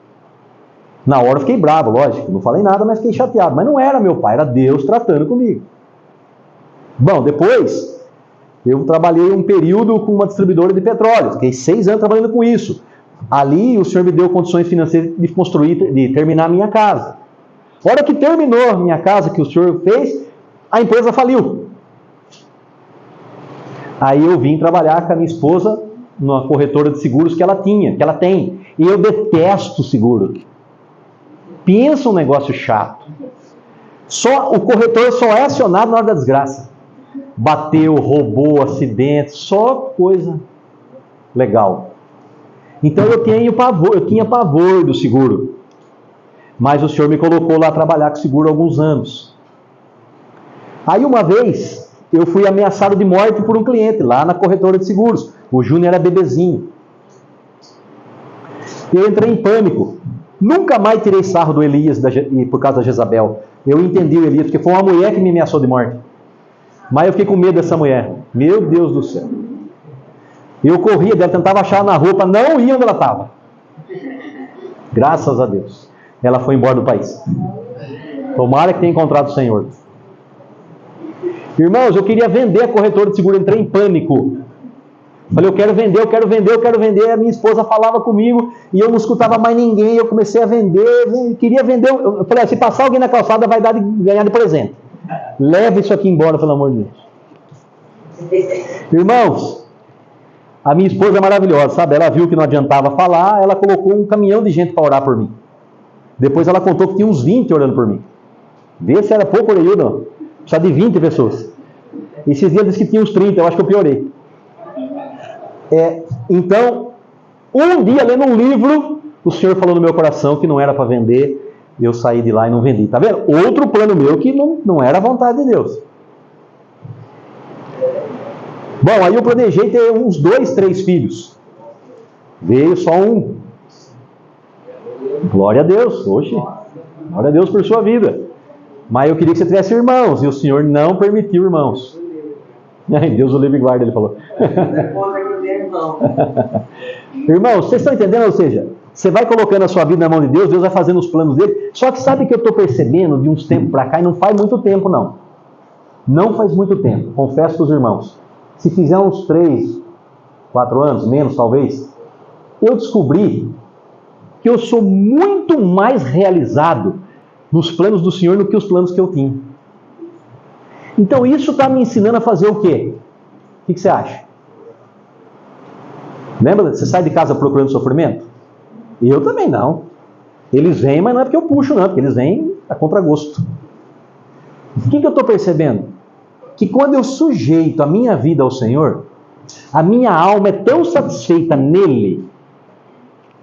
Na hora eu fiquei bravo, lógico. Não falei nada, mas fiquei chateado. Mas não era meu pai, era Deus tratando comigo. Bom, depois eu trabalhei um período com uma distribuidora de petróleo. Fiquei 6 anos trabalhando com isso. Ali o Senhor me deu condições financeiras de terminar a minha casa. A hora que terminou a minha casa, que o Senhor fez, a empresa faliu. Aí eu vim trabalhar com a minha esposa numa corretora de seguros que ela tem. E eu detesto seguro. Pensa um negócio chato. O corretor só é acionado na hora da desgraça. Bateu, roubou, acidente, só coisa legal. Então eu tinha pavor do seguro. Mas o Senhor me colocou lá a trabalhar com seguro há alguns anos. Aí uma vez eu fui ameaçado de morte por um cliente lá na corretora de seguros. O Júnior era bebezinho. Eu entrei em pânico. Nunca mais tirei sarro do Elias por causa da Jezabel. Eu entendi o Elias, porque foi uma mulher que me ameaçou de morte. Mas eu fiquei com medo dessa mulher. Meu Deus do céu. Eu corria dela, tentava achar na roupa, não ia onde ela estava. Graças a Deus. Ela foi embora do país. Tomara que tenha encontrado o Senhor. Irmãos, eu queria vender a corretora de seguro, entrei em pânico. Falei, eu quero vender. A minha esposa falava comigo e eu não escutava mais ninguém. Eu comecei a vender, queria vender. Eu falei, se passar alguém na calçada, vai ganhar de presente. Leva isso aqui embora, pelo amor de Deus. Irmãos, A minha esposa é maravilhosa, sabe? Ela viu que não adiantava falar, ela colocou um caminhão de gente para orar por mim. Depois ela contou que tinha uns 20 orando por mim. Vê se era pouco ou não. Precisa de 20 pessoas. Esses dias disse que tinha uns 30, eu acho que eu piorei. Então, um dia lendo um livro, o Senhor falou no meu coração que não era para vender, eu saí de lá e não vendi. Tá vendo? Outro plano meu que não era a vontade de Deus. Bom, aí eu planejei ter uns 2, 3 filhos. Veio só um. Glória a Deus, oxe. Glória a Deus por sua vida. Mas eu queria que você tivesse irmãos, e o Senhor não permitiu irmãos. Deus o livre e guarda, ele falou. Irmãos, vocês estão entendendo? Ou seja, você vai colocando a sua vida na mão de Deus, Deus vai fazendo os planos dele. Só que sabe que eu estou percebendo de uns tempos para cá, e não faz muito tempo não. Não faz muito tempo, confesso para os irmãos. Se fizer uns 3, 4 anos, menos talvez, eu descobri que eu sou muito mais realizado nos planos do Senhor do que os planos que eu tinha. Então isso está me ensinando a fazer o quê? O que você acha? Lembra? Você sai de casa procurando sofrimento? Eu também não. Eles vêm, mas não é porque eu puxo não, porque eles vêm a contragosto. O que eu estou percebendo? Que quando eu sujeito a minha vida ao Senhor, a minha alma é tão satisfeita nele,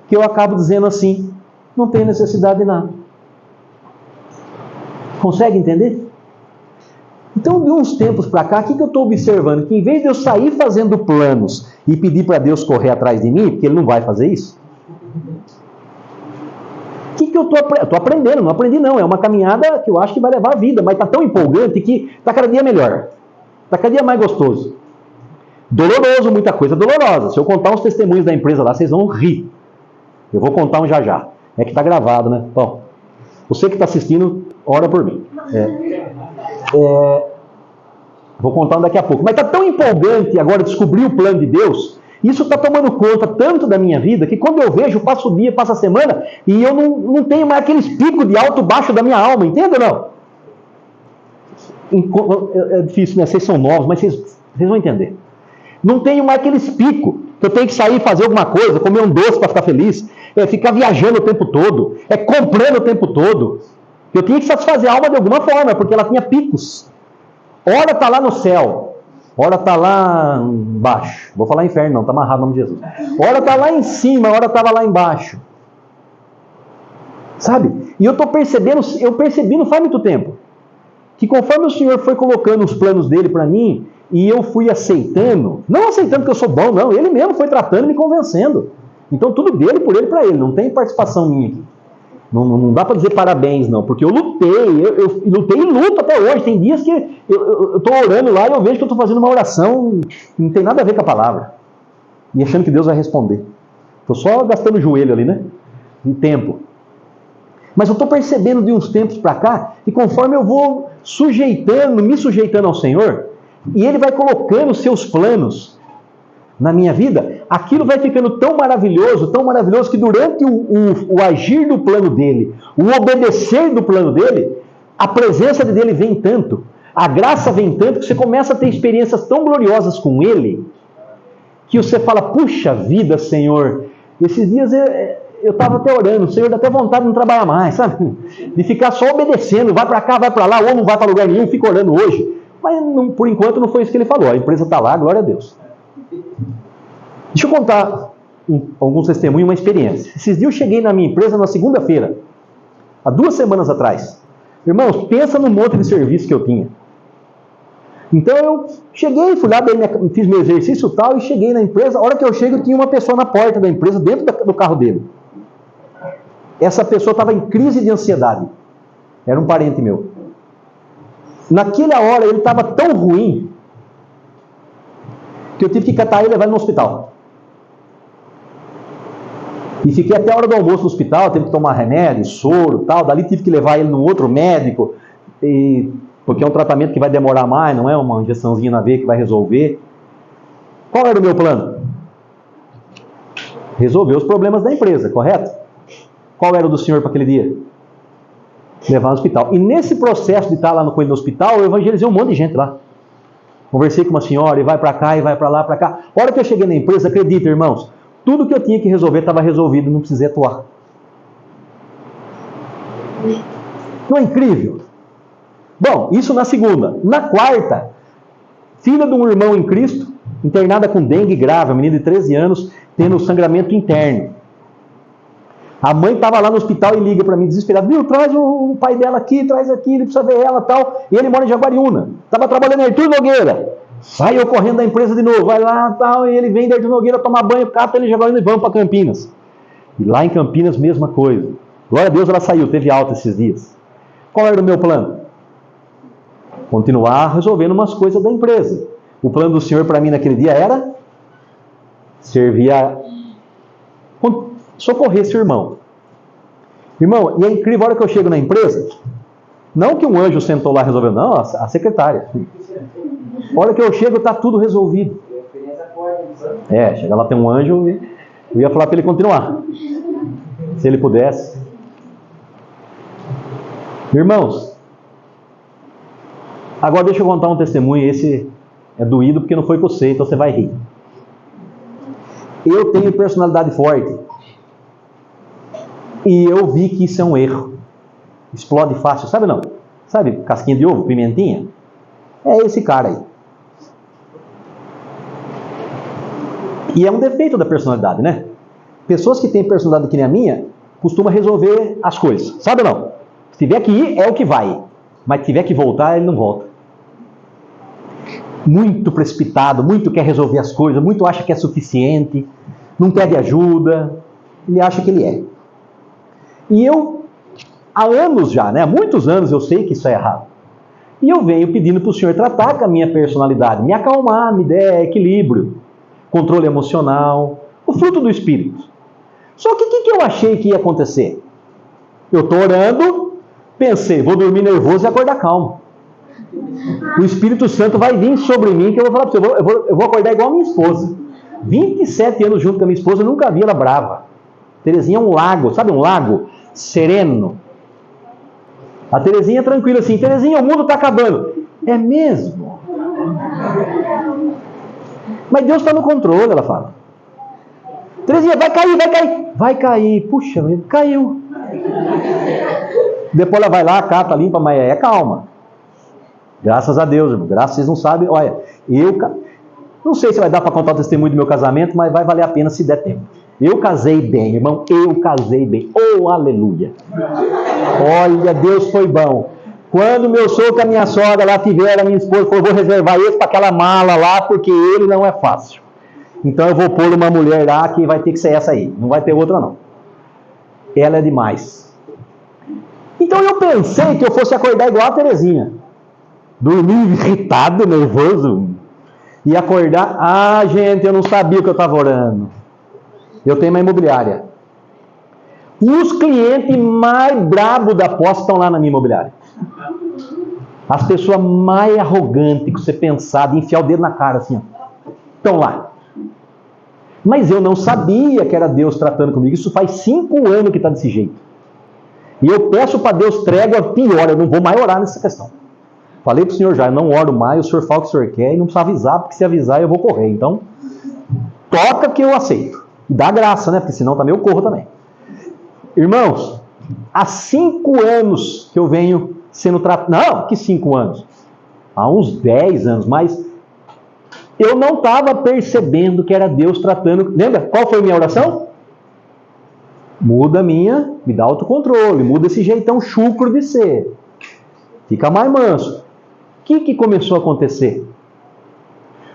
que eu acabo dizendo assim, não tenho necessidade de nada. Consegue entender? Então, de uns tempos para cá, o que eu estou observando? Que em vez de eu sair fazendo planos e pedir para Deus correr atrás de mim, porque Ele não vai fazer isso, o que eu estou aprendendo? Não aprendi não, é uma caminhada que eu acho que vai levar a vida, mas está tão empolgante que está cada dia melhor, está cada dia mais gostoso. Doloroso, muita coisa dolorosa. Se eu contar uns testemunhos da empresa lá, vocês vão rir. Eu vou contar um já. É que está gravado, né? Bom, você que está assistindo, ora por mim. Vou contar um daqui a pouco. Mas está tão empolgante agora descobrir o plano de Deus. Isso está tomando conta tanto da minha vida que quando eu vejo, passa o dia, passa a semana e eu não tenho mais aqueles picos de alto e baixo da minha alma. Entende ou não? É difícil, né? Vocês são novos, mas vocês vão entender. Não tenho mais aqueles picos que eu tenho que sair e fazer alguma coisa, comer um doce para ficar feliz, ficar viajando o tempo todo, comprando o tempo todo. Eu tinha que satisfazer a alma de alguma forma, porque ela tinha picos. Ora está lá no céu, ora está lá embaixo. Vou falar inferno não, está amarrado no nome de Jesus. Ora está lá em cima, ora estava lá embaixo. Sabe? E eu percebi não faz muito tempo, que conforme o Senhor foi colocando os planos dele para mim, e eu fui aceitando, não aceitando que eu sou bom, não, ele mesmo foi tratando e me convencendo. Então tudo dele, por ele, para ele, não tem participação minha aqui. Não dá para dizer parabéns, não, porque eu lutei, eu lutei e luto até hoje. Tem dias que eu estou orando lá e eu vejo que eu estou fazendo uma oração que não tem nada a ver com a palavra, e achando que Deus vai responder. Estou só gastando o joelho ali, né? De tempo. Mas eu estou percebendo de uns tempos para cá, que conforme eu vou me sujeitando ao Senhor, e Ele vai colocando os seus planos na minha vida, aquilo vai ficando tão maravilhoso, que durante o agir do plano dele, o obedecer do plano dele, a presença dele vem tanto, a graça vem tanto, que você começa a ter experiências tão gloriosas com ele, que você fala, puxa vida, Senhor, esses dias eu estava até orando, o Senhor dá até vontade de não trabalhar mais, sabe? De ficar só obedecendo, vai para cá, vai para lá, ou não vai para lugar nenhum, fica orando hoje. Mas por enquanto não foi isso que ele falou, a empresa está lá, glória a Deus. Deixa eu contar alguns testemunhos, uma experiência. Esses dias eu cheguei na minha empresa na segunda-feira, há 2 semanas atrás. Irmãos, pensa no monte de serviço que eu tinha. Então eu cheguei, fui lá, fiz meu exercício e tal, e cheguei na empresa. A hora que eu chego, tinha uma pessoa na porta da empresa, dentro do carro dele. Essa pessoa estava em crise de ansiedade. Era um parente meu. Naquela hora ele estava tão ruim que eu tive que catar ele e levar ele no hospital. E fiquei até a hora do almoço no hospital, teve que tomar remédio, soro e tal. Dali tive que levar ele num outro médico, porque é um tratamento que vai demorar mais, não é uma injeçãozinha na veia que vai resolver. Qual era o meu plano? Resolver os problemas da empresa, correto? Qual era o do senhor para aquele dia? Levar no hospital. E nesse processo de estar lá com ele no hospital, eu evangelizei um monte de gente lá. Conversei com uma senhora e vai para cá, e vai para lá, para cá. A hora que eu cheguei na empresa, acredita, irmãos, tudo que eu tinha que resolver estava resolvido, não precisei atuar. Não é incrível? Bom, isso na segunda. Na quarta, filha de um irmão em Cristo, internada com dengue grave, a menina de 13 anos, tendo sangramento interno. A mãe estava lá no hospital e liga para mim desesperada: viu, traz o pai dela aqui, traz aqui, ele precisa ver ela e tal. E ele mora em Jaguariúna. Estava trabalhando em Arthur Nogueira. Sai eu correndo da empresa de novo, vai lá tal, e ele vem de Arthur Nogueira tomar banho, cata ele em Jaguariúna e vamos para Campinas. E lá em Campinas, mesma coisa. Glória a Deus, ela saiu, teve alta esses dias. Qual era o meu plano? Continuar resolvendo umas coisas da empresa. O plano do Senhor para mim naquele dia era servir socorrer esse irmão. Irmão, e é incrível, a hora que eu chego na empresa, não que um anjo sentou lá e resolveu, não, a secretária. A hora que eu chego, está tudo resolvido. Chega lá, tem um anjo, eu ia falar para ele continuar. Se ele pudesse. Irmãos, agora deixa eu contar um testemunho, esse é doído porque não foi que eu sei, então você vai rir. Eu tenho personalidade forte. E eu vi que isso é um erro. Explode fácil, sabe não? Sabe casquinha de ovo, pimentinha? É esse cara aí. E é um defeito da personalidade, né? Pessoas que têm personalidade que nem a minha, costumam resolver as coisas. Sabe ou não? Se tiver que ir, é o que vai. Mas se tiver que voltar, ele não volta. Muito precipitado, muito quer resolver as coisas, muito acha que é suficiente, não pede ajuda, ele acha que ele é. E eu, há anos já, né? Há muitos anos eu sei que isso é errado. E eu venho pedindo para o Senhor tratar com a minha personalidade, me acalmar, me der equilíbrio, controle emocional, o fruto do Espírito. Só que o que eu achei que ia acontecer? Eu estou orando, pensei, vou dormir nervoso e acordar calmo. O Espírito Santo vai vir sobre mim, que eu vou falar para você, eu vou acordar igual a minha esposa. 27 anos junto com a minha esposa, eu nunca vi ela brava. Terezinha é um lago, sabe um lago? Sereno. A Terezinha é tranquila assim, Terezinha, o mundo está acabando. É mesmo? Mas Deus está no controle, ela fala. Terezinha, vai cair, vai cair. Vai cair. Puxa, caiu. Depois ela vai lá, cata, limpa, mas é calma. Graças a Deus, irmão. Graças, vocês não sabem. Olha, não sei se vai dar para contar o testemunho do meu casamento, mas vai valer a pena se der tempo. Eu casei bem, irmão. Eu casei bem. Oh, aleluia. Olha, Deus foi bom. Quando meu sogro e a minha sogra lá tiveram, a minha esposa falou, vou reservar esse para aquela mala lá, porque ele não é fácil. Então eu vou pôr uma mulher lá que vai ter que ser essa aí. Não vai ter outra não. Ela é demais. Então eu pensei que eu fosse acordar igual a Terezinha. Dormir irritado, nervoso. E acordar, gente, eu não sabia o que eu estava orando. Eu tenho uma imobiliária. Os clientes mais brabos da posse estão lá na minha imobiliária. As pessoas mais arrogantes que você pensar de enfiar o dedo na cara assim, ó, estão lá. Mas eu não sabia que era Deus tratando comigo. Isso faz 5 anos que está desse jeito. E eu peço para Deus trégua pior. Eu não vou mais orar nessa questão. Falei para o senhor já, eu não oro mais. O senhor fala o que o senhor quer e não precisa avisar, porque se avisar eu vou correr. Então, toca que eu aceito. E dá graça, né? Porque senão também eu corro também. Irmãos, há 5 anos que eu venho sendo tratado. Não, que 5 anos? Há uns 10 anos, mas eu não estava percebendo que era Deus tratando. Lembra? Qual foi a minha oração? Muda a minha, me dá autocontrole, muda esse jeitão chucro de ser. Fica mais manso. O que começou a acontecer?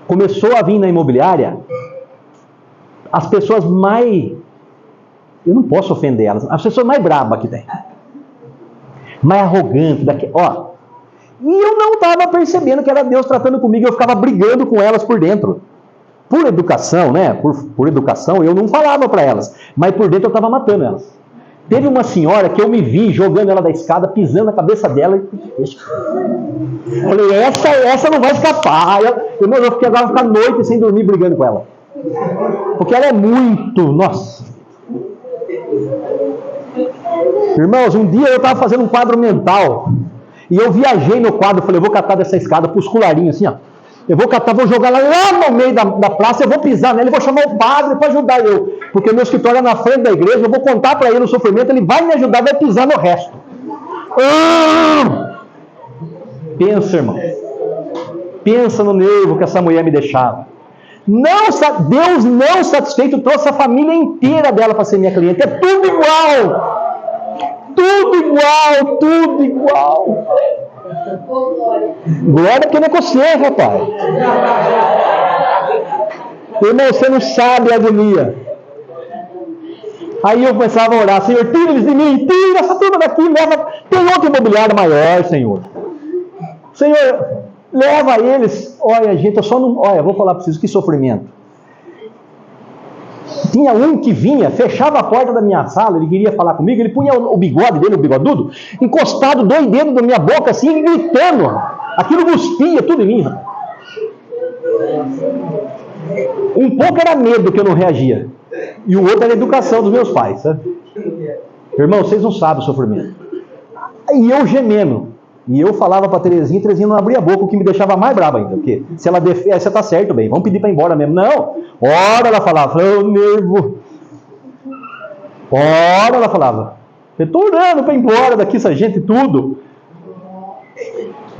Começou a vir na imobiliária as pessoas mais... Eu não posso ofender elas. As pessoas mais brabas que tem. Mais arrogantes. Ó. E eu não estava percebendo que era Deus tratando comigo. Eu ficava brigando com elas por dentro. Por educação, né? Por educação, eu não falava para elas. Mas por dentro eu estava matando elas. Teve uma senhora que eu me vi jogando ela da escada, pisando na cabeça dela. Eu falei, essa não vai escapar. Eu fiquei agora ficar noite sem dormir brigando com ela. Porque ela é muito... Nossa. Irmãos, um dia eu estava fazendo um quadro mental. E eu viajei no quadro. Falei, eu vou catar dessa escada para os colarinhos assim, ó. Eu vou catar, vou jogar lá no meio da praça, eu vou pisar nele, vou chamar o padre para ajudar eu. Porque meu escritório é na frente da igreja, eu vou contar para ele o sofrimento, ele vai me ajudar, vai pisar no resto. Pensa, irmão. Pensa no nervo que essa mulher me deixava. Deus não satisfeito trouxe a família inteira dela para ser minha cliente. É tudo igual. Tudo igual, tudo igual. Glória que não é você, rapaz. Irmão, você não sabe a agonia. Aí eu começava a orar: Senhor, tira eles de mim, tira essa turma daqui, leva. Tem outro imobiliário maior, Senhor. Senhor, leva eles. Olha, gente, eu só não. Olha, vou falar para vocês, que sofrimento. Tinha um que vinha, fechava a porta da minha sala, ele queria falar comigo, ele punha o bigode dele, o bigodudo, encostado 2 dedos na minha boca, assim, gritando. Aquilo cuspia tudo em mim. Um pouco era medo que eu não reagia, e o outro era a educação dos meus pais, sabe? Irmão, vocês não sabem o sofrimento. E eu gemendo. E eu falava para Terezinha não abria a boca, o que me deixava mais brava ainda. Porque se ela defende, você tá certo, bem, vamos pedir para ir embora mesmo. Não, ora ela falava, nervo. Ora ela falava, eu estou orando para ir embora daqui, essa gente tudo.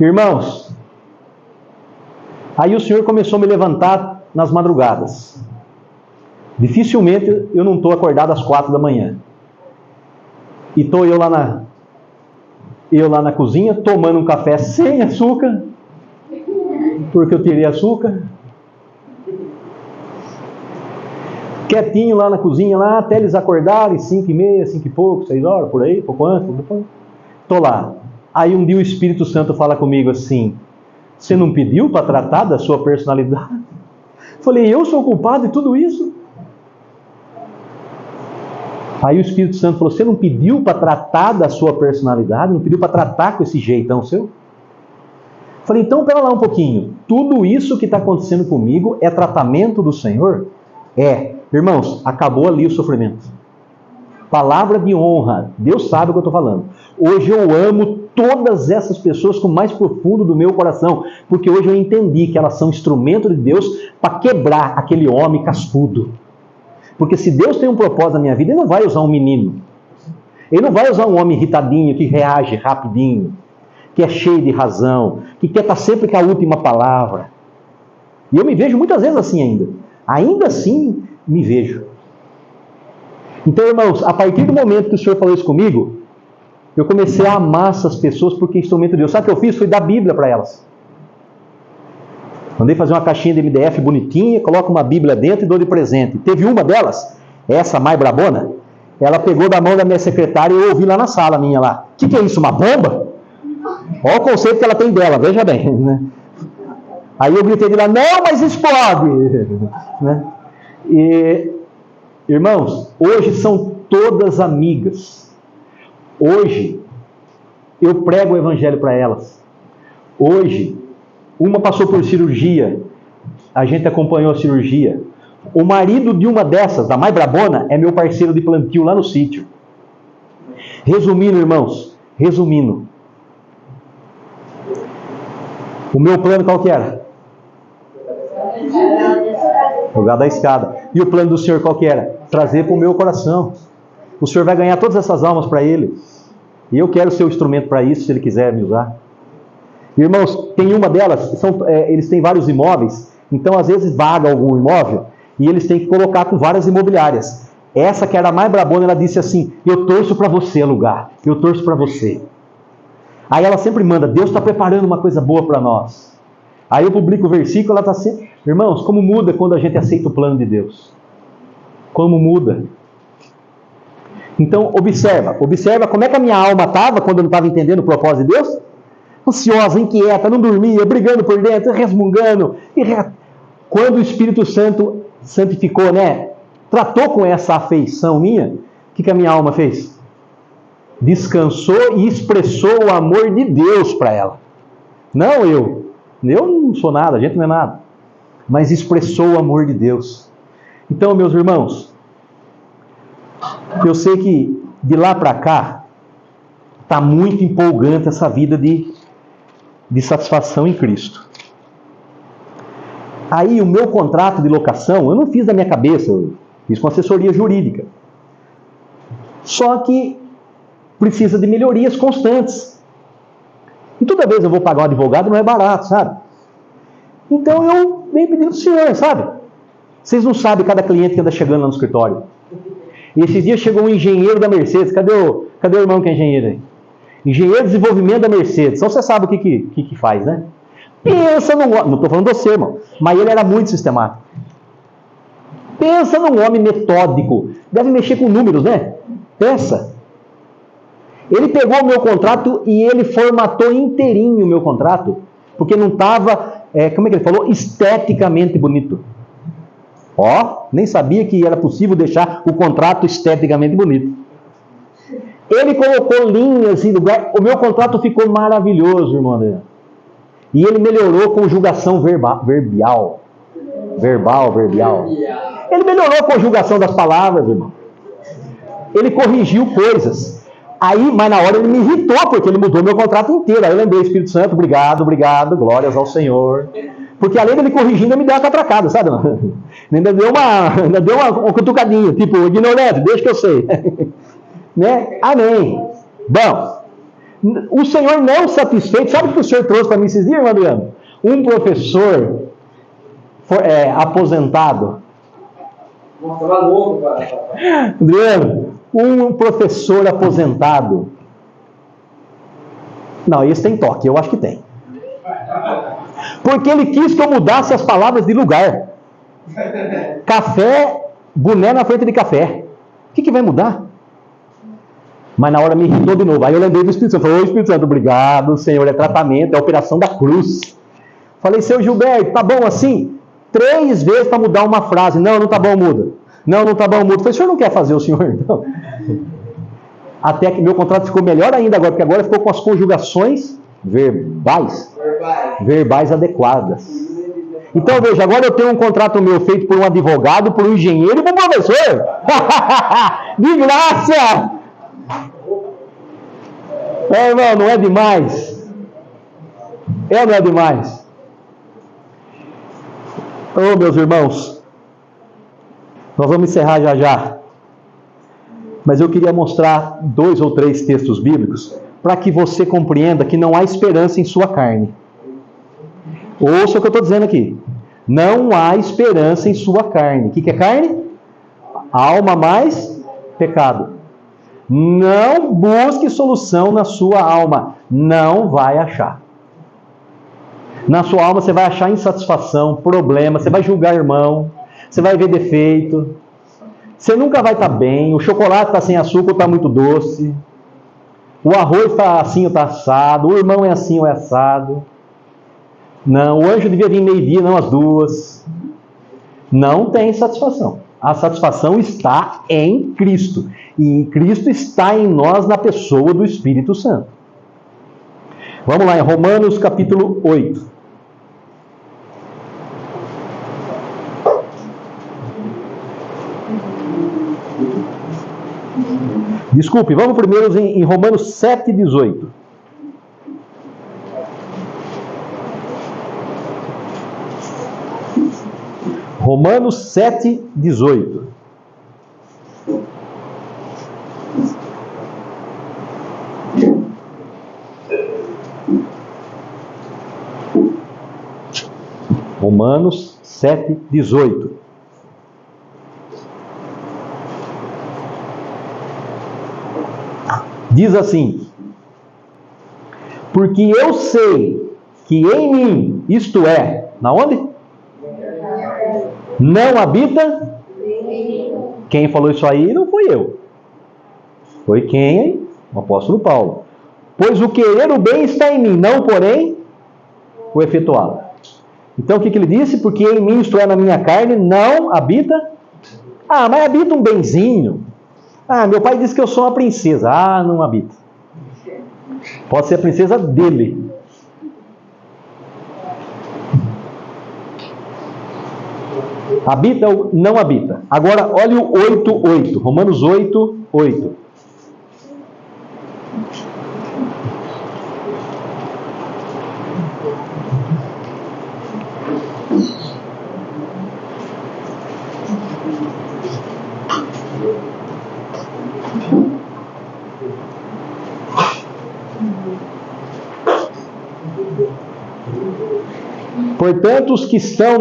Irmãos, aí o Senhor começou a me levantar nas madrugadas. Dificilmente eu não estou acordado às 4 da manhã. E estou eu lá na cozinha, tomando um café sem açúcar, porque eu tirei açúcar. Quietinho lá na cozinha, lá, até eles acordarem, 5h30, 5 e pouco, 6 horas, por aí, pouco antes, depois. Estou lá. Aí um dia o Espírito Santo fala comigo assim: você não pediu para tratar da sua personalidade? Falei, eu sou culpado de tudo isso? Aí o Espírito Santo falou, você não pediu para tratar da sua personalidade? Não pediu para tratar com esse jeitão seu? Falei, então pera lá um pouquinho. Tudo isso que está acontecendo comigo é tratamento do Senhor? É. Irmãos, acabou ali o sofrimento. Palavra de honra. Deus sabe o que eu estou falando. Hoje eu amo todas essas pessoas com o mais profundo do meu coração. Porque hoje eu entendi que elas são instrumento de Deus para quebrar aquele homem cascudo. Porque se Deus tem um propósito na minha vida, Ele não vai usar um menino. Ele não vai usar um homem irritadinho, que reage rapidinho, que é cheio de razão, que quer estar sempre com a última palavra. E eu me vejo muitas vezes assim ainda. Ainda assim, me vejo. Então, irmãos, a partir do momento que o Senhor falou isso comigo, eu comecei a amar essas pessoas porque é instrumento de Deus. Sabe o que eu fiz? Foi dar a Bíblia para elas. Mandei fazer uma caixinha de MDF bonitinha, coloco uma Bíblia dentro e dou de presente. Teve uma delas, essa mais brabona, ela pegou da mão da minha secretária e eu ouvi lá na sala minha lá. O que é isso, uma bomba? Olha o conceito que ela tem dela, veja bem. Né? Aí eu gritei de lá, não, mas explode. Né? E, irmãos, hoje são todas amigas. Hoje eu prego o Evangelho para elas. Hoje, uma passou por cirurgia, a gente acompanhou a cirurgia. O marido de uma dessas, da mais brabona, é meu parceiro de plantio lá no sítio. Resumindo, irmãos, o meu plano qual que era? Jogar da escada. E o plano do Senhor qual que era? Trazer para o meu coração. O Senhor vai ganhar todas essas almas para Ele. E eu quero ser o instrumento para isso, se Ele quiser me usar. Irmãos, tem uma delas, eles têm vários imóveis, então às vezes vaga algum imóvel e eles têm que colocar com várias imobiliárias. Essa que era a mais brabona, ela disse assim, eu torço para você alugar, eu torço para você. Aí ela sempre manda, Deus está preparando uma coisa boa para nós. Aí eu publico o versículo, ela está assim, irmãos, como muda quando a gente aceita o plano de Deus? Como muda? Então observa como é que a minha alma estava quando eu não estava entendendo o propósito de Deus? Ansiosa, inquieta, não dormia, brigando por dentro, resmungando. Quando o Espírito Santo santificou, né? Tratou com essa afeição minha, o que a minha alma fez? Descansou e expressou o amor de Deus para ela. Não eu. Eu não sou nada, a gente não é nada. Mas expressou o amor de Deus. Então, meus irmãos, eu sei que de lá para cá está muito empolgante essa vida de satisfação em Cristo. Aí o meu contrato de locação, eu não fiz da minha cabeça, eu fiz com assessoria jurídica. Só que precisa de melhorias constantes. E toda vez eu vou pagar um advogado, não é barato, sabe? Então eu venho pedindo ao senhor, sabe? Vocês não sabem cada cliente que anda chegando lá no escritório. E esses dias chegou um engenheiro da Mercedes. Cadê o irmão que é engenheiro aí? Engenheiro de desenvolvimento da Mercedes. Só você sabe o que faz, né? Pensa num homem, não estou falando de você, irmão, mas ele era muito sistemático. Pensa num homem metódico. Deve mexer com números, né? Pensa. Ele pegou o meu contrato e ele formatou inteirinho o meu contrato, porque não estava, como é que ele falou? Esteticamente bonito. Ó, nem sabia que era possível deixar o contrato esteticamente bonito. Ele colocou linhas em lugar. O meu contrato ficou maravilhoso, irmão André. E ele melhorou conjugação verbial. Verbial. Ele melhorou a conjugação das palavras, irmão. Ele corrigiu coisas. Aí, mas na hora ele me irritou, porque ele mudou meu contrato inteiro. Aí eu lembrei, Espírito Santo, obrigado, glórias ao Senhor. Porque além dele corrigindo, ele me deu uma catracada, sabe? Ainda deu uma cutucadinha, tipo, ignorante, deixa que eu sei. Né? Amém. Bom, o Senhor não satisfeito, sabe o que o Senhor trouxe para mim esses dias, irmão Adriano? Um professor aposentado. Nossa, tá louco, cara. Adriano, um professor aposentado. Não, esse tem toque, eu acho que tem. Porque ele quis que eu mudasse as palavras de lugar. Café, boné na frente de café. O que vai mudar? Mas na hora me irritou de novo. Aí eu lembrei do Espírito Santo. Falei, ô Espírito Santo, obrigado, Senhor, é tratamento, é operação da cruz. Falei, seu Gilberto, tá bom assim? 3 vezes para mudar uma frase. Não tá bom, muda. Não tá bom, muda. Falei, o senhor não quer fazer, o senhor? Não. Até que meu contrato ficou melhor ainda agora, porque agora ficou com as conjugações verbais adequadas. Então, veja, agora eu tenho um contrato meu feito por um advogado, por um engenheiro e por um professor. De graça! Irmão, não é demais? É ou não é demais? Ô, meus irmãos, nós vamos encerrar já. Mas eu queria mostrar 2 ou 3 textos bíblicos para que você compreenda que não há esperança em sua carne. Ouça o que eu estou dizendo aqui. Não há esperança em sua carne. O que é carne? Alma mais pecado. Não busque solução na sua alma. Não vai achar. Na sua alma você vai achar insatisfação, problema, você vai julgar irmão, você vai ver defeito. Você nunca vai estar bem, o chocolate está sem açúcar ou está muito doce. O arroz está assim ou está assado, o irmão é assim ou é assado. Não, o anjo devia vir meio-dia, não às 2. Não tem satisfação. A satisfação está em Cristo. E Cristo está em nós na pessoa do Espírito Santo. Vamos lá, em Romanos capítulo 8. Desculpe, vamos primeiro em Romanos 7,18. Romanos 7,18. Romanos 7,18. Diz assim: porque eu sei que em mim, isto é, na onde? Não habita? Quem falou isso aí não foi eu. Foi quem? O apóstolo Paulo. Pois o querer o bem está em mim, não porém o efetuá-lo. Então o que ele disse? Porque em mim, isto é, na minha carne, não habita? Ah, mas habita um benzinho. Ah, meu pai disse que eu sou uma princesa. Ah, não habita. Pode ser a princesa dele. Habita ou não habita? Agora, olha o 8:8. Romanos 8:8. Portanto, os que estão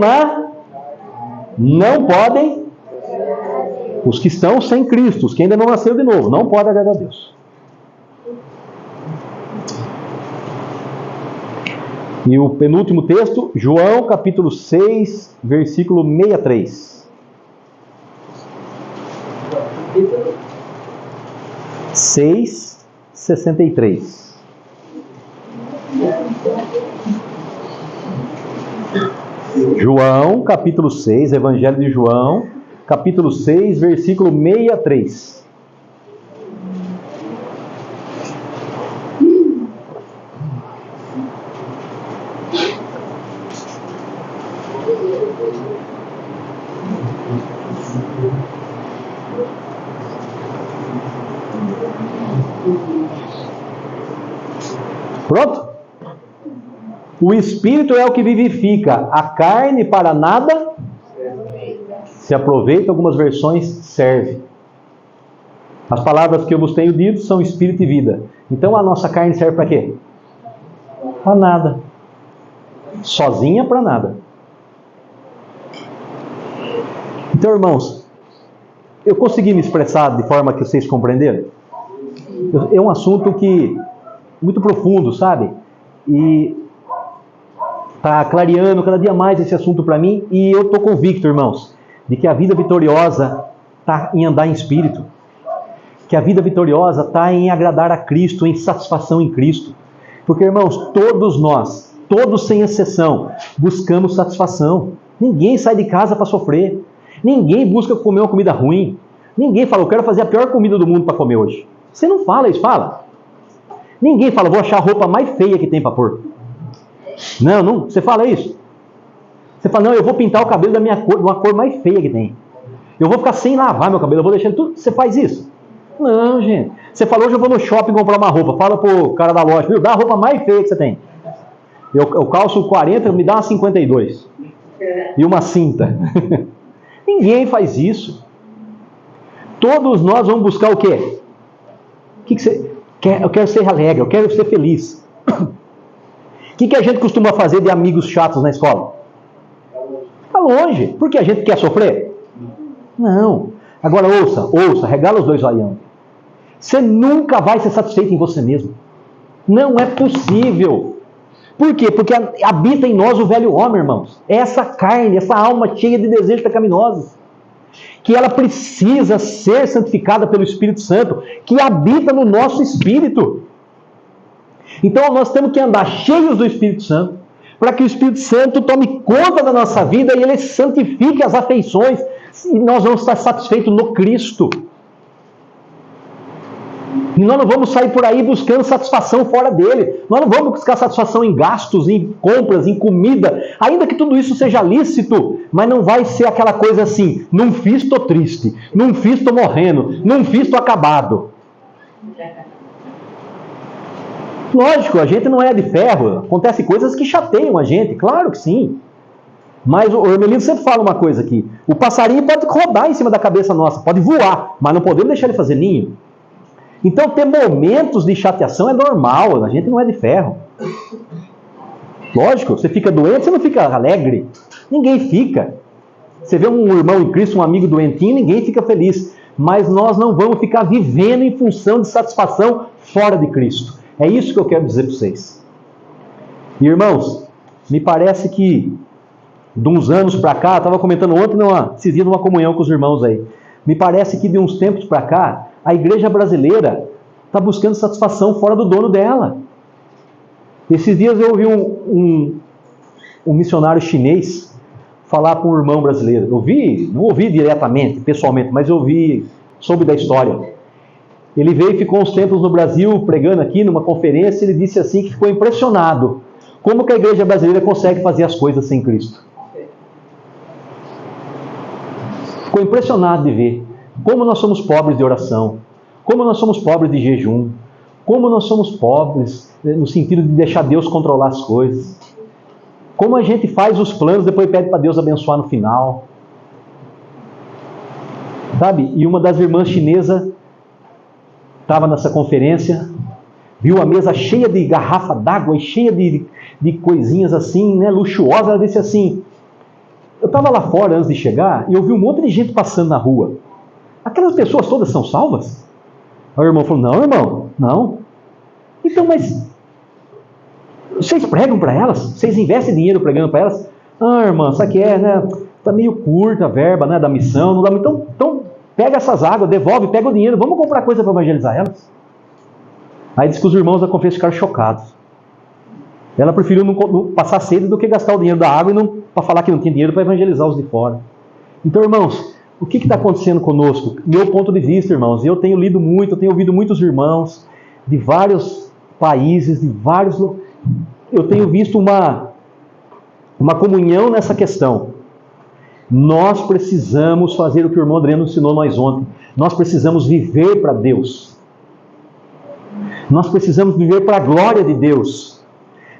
não podem, os que estão sem Cristo, os que ainda não nasceram de novo, não podem agradar a Deus. E o penúltimo texto, João capítulo 6, versículo 63. 6:63. João, capítulo 6, Evangelho de João, capítulo 6, versículo 63. Pronto? O Espírito é o que vivifica, a carne para nada se aproveita, algumas versões serve. As palavras que eu vos tenho dito são Espírito e vida. Então a nossa carne serve para quê? Para nada. Sozinha para nada. Então, irmãos, eu consegui me expressar de forma que vocês compreenderam? É um assunto muito profundo, sabe? E está clareando cada dia mais esse assunto para mim, e eu estou convicto, irmãos, de que a vida vitoriosa está em andar em Espírito, que a vida vitoriosa está em agradar a Cristo, em satisfação em Cristo. Porque, irmãos, todos nós, todos sem exceção, buscamos satisfação. Ninguém sai de casa para sofrer. Ninguém busca comer uma comida ruim. Ninguém fala, eu quero fazer a pior comida do mundo para comer hoje. Você não fala isso, fala. Ninguém fala, vou achar a roupa mais feia que tem para pôr. Não, você fala isso. Você fala, não, eu vou pintar o cabelo da minha cor, de uma cor mais feia que tem. Eu vou ficar sem lavar meu cabelo, eu vou deixando tudo. Você faz isso? Não, gente. Você falou, hoje eu vou no shopping comprar uma roupa. Fala pro cara da loja, viu, dá a roupa mais feia que você tem. Eu calço 40, me dá uma 52. E uma cinta. Ninguém faz isso. Todos nós vamos buscar o quê? O que você quer? Eu quero ser alegre, eu quero ser feliz. O que a gente costuma fazer de amigos chatos na escola? Fica longe. Porque a gente quer sofrer? Não. Agora ouça, regala os dois olhão. Você nunca vai ser satisfeito em você mesmo. Não é possível. Por quê? Porque habita em nós o velho homem, irmãos. Essa carne, essa alma cheia de desejos pecaminosos. Que ela precisa ser santificada pelo Espírito Santo, que habita no nosso espírito. Então nós temos que andar cheios do Espírito Santo, para que o Espírito Santo tome conta da nossa vida e ele santifique as afeições, e nós vamos estar satisfeitos no Cristo. E nós não vamos sair por aí buscando satisfação fora dele. Nós não vamos buscar satisfação em gastos, em compras, em comida. Ainda que tudo isso seja lícito, mas não vai ser aquela coisa assim, não fiz, estou triste. Não fiz, estou morrendo. Não fiz, estou acabado. Lógico, a gente não é de ferro. Acontecem coisas que chateiam a gente, claro que sim. Mas o Hermelino sempre fala uma coisa aqui. O passarinho pode rodar em cima da cabeça nossa, pode voar, mas não podemos deixar ele fazer ninho. Então, ter momentos de chateação é normal, a gente não é de ferro. Lógico, você fica doente, você não fica alegre. Ninguém fica. Você vê um irmão em Cristo, um amigo doentinho, ninguém fica feliz. Mas nós não vamos ficar vivendo em função de satisfação fora de Cristo. É isso que eu quero dizer para vocês. E, irmãos, me parece que de uns anos para cá, eu estava comentando ontem, esses dias numa comunhão com os irmãos aí, me parece que de uns tempos para cá, a igreja brasileira está buscando satisfação fora do dono dela. Esses dias eu ouvi um missionário chinês falar para um irmão brasileiro. Não ouvi diretamente, pessoalmente, mas soube da história. Ele veio e ficou uns tempos no Brasil pregando aqui numa conferência. Ele disse assim que ficou impressionado como que a igreja brasileira consegue fazer as coisas sem Cristo. Ficou impressionado de ver como nós somos pobres de oração, como nós somos pobres de jejum, como nós somos pobres no sentido de deixar Deus controlar as coisas, como a gente faz os planos, depois pede para Deus abençoar no final. Sabe? E uma das irmãs chinesas estava nessa conferência, viu a mesa cheia de garrafa d'água e cheia de de coisinhas assim, né, luxuosas. Ela disse assim, eu estava lá fora antes de chegar e eu vi um monte de gente passando na rua. Aquelas pessoas todas são salvas? Aí o irmão falou, não, irmão, não. Então, mas vocês pregam para elas? Vocês investem dinheiro pregando para elas? Ah, irmã, sabe o que é, né? Está meio curta a verba, né, da missão, não dá muito. Então pega essas águas, devolve, pega o dinheiro, vamos comprar coisa para evangelizar elas. Aí diz que os irmãos da conferência ficaram chocados. Ela preferiu não passar sede do que gastar o dinheiro da água e para falar que não tinha dinheiro para evangelizar os de fora. Então, irmãos, o que está acontecendo conosco? Meu ponto de vista, irmãos, eu tenho lido muito, eu tenho ouvido muitos irmãos de vários países, de vários... Eu tenho visto uma comunhão nessa questão. Nós precisamos fazer o que o irmão Adriano ensinou nós ontem. Nós precisamos viver para Deus. Nós precisamos viver para a glória de Deus.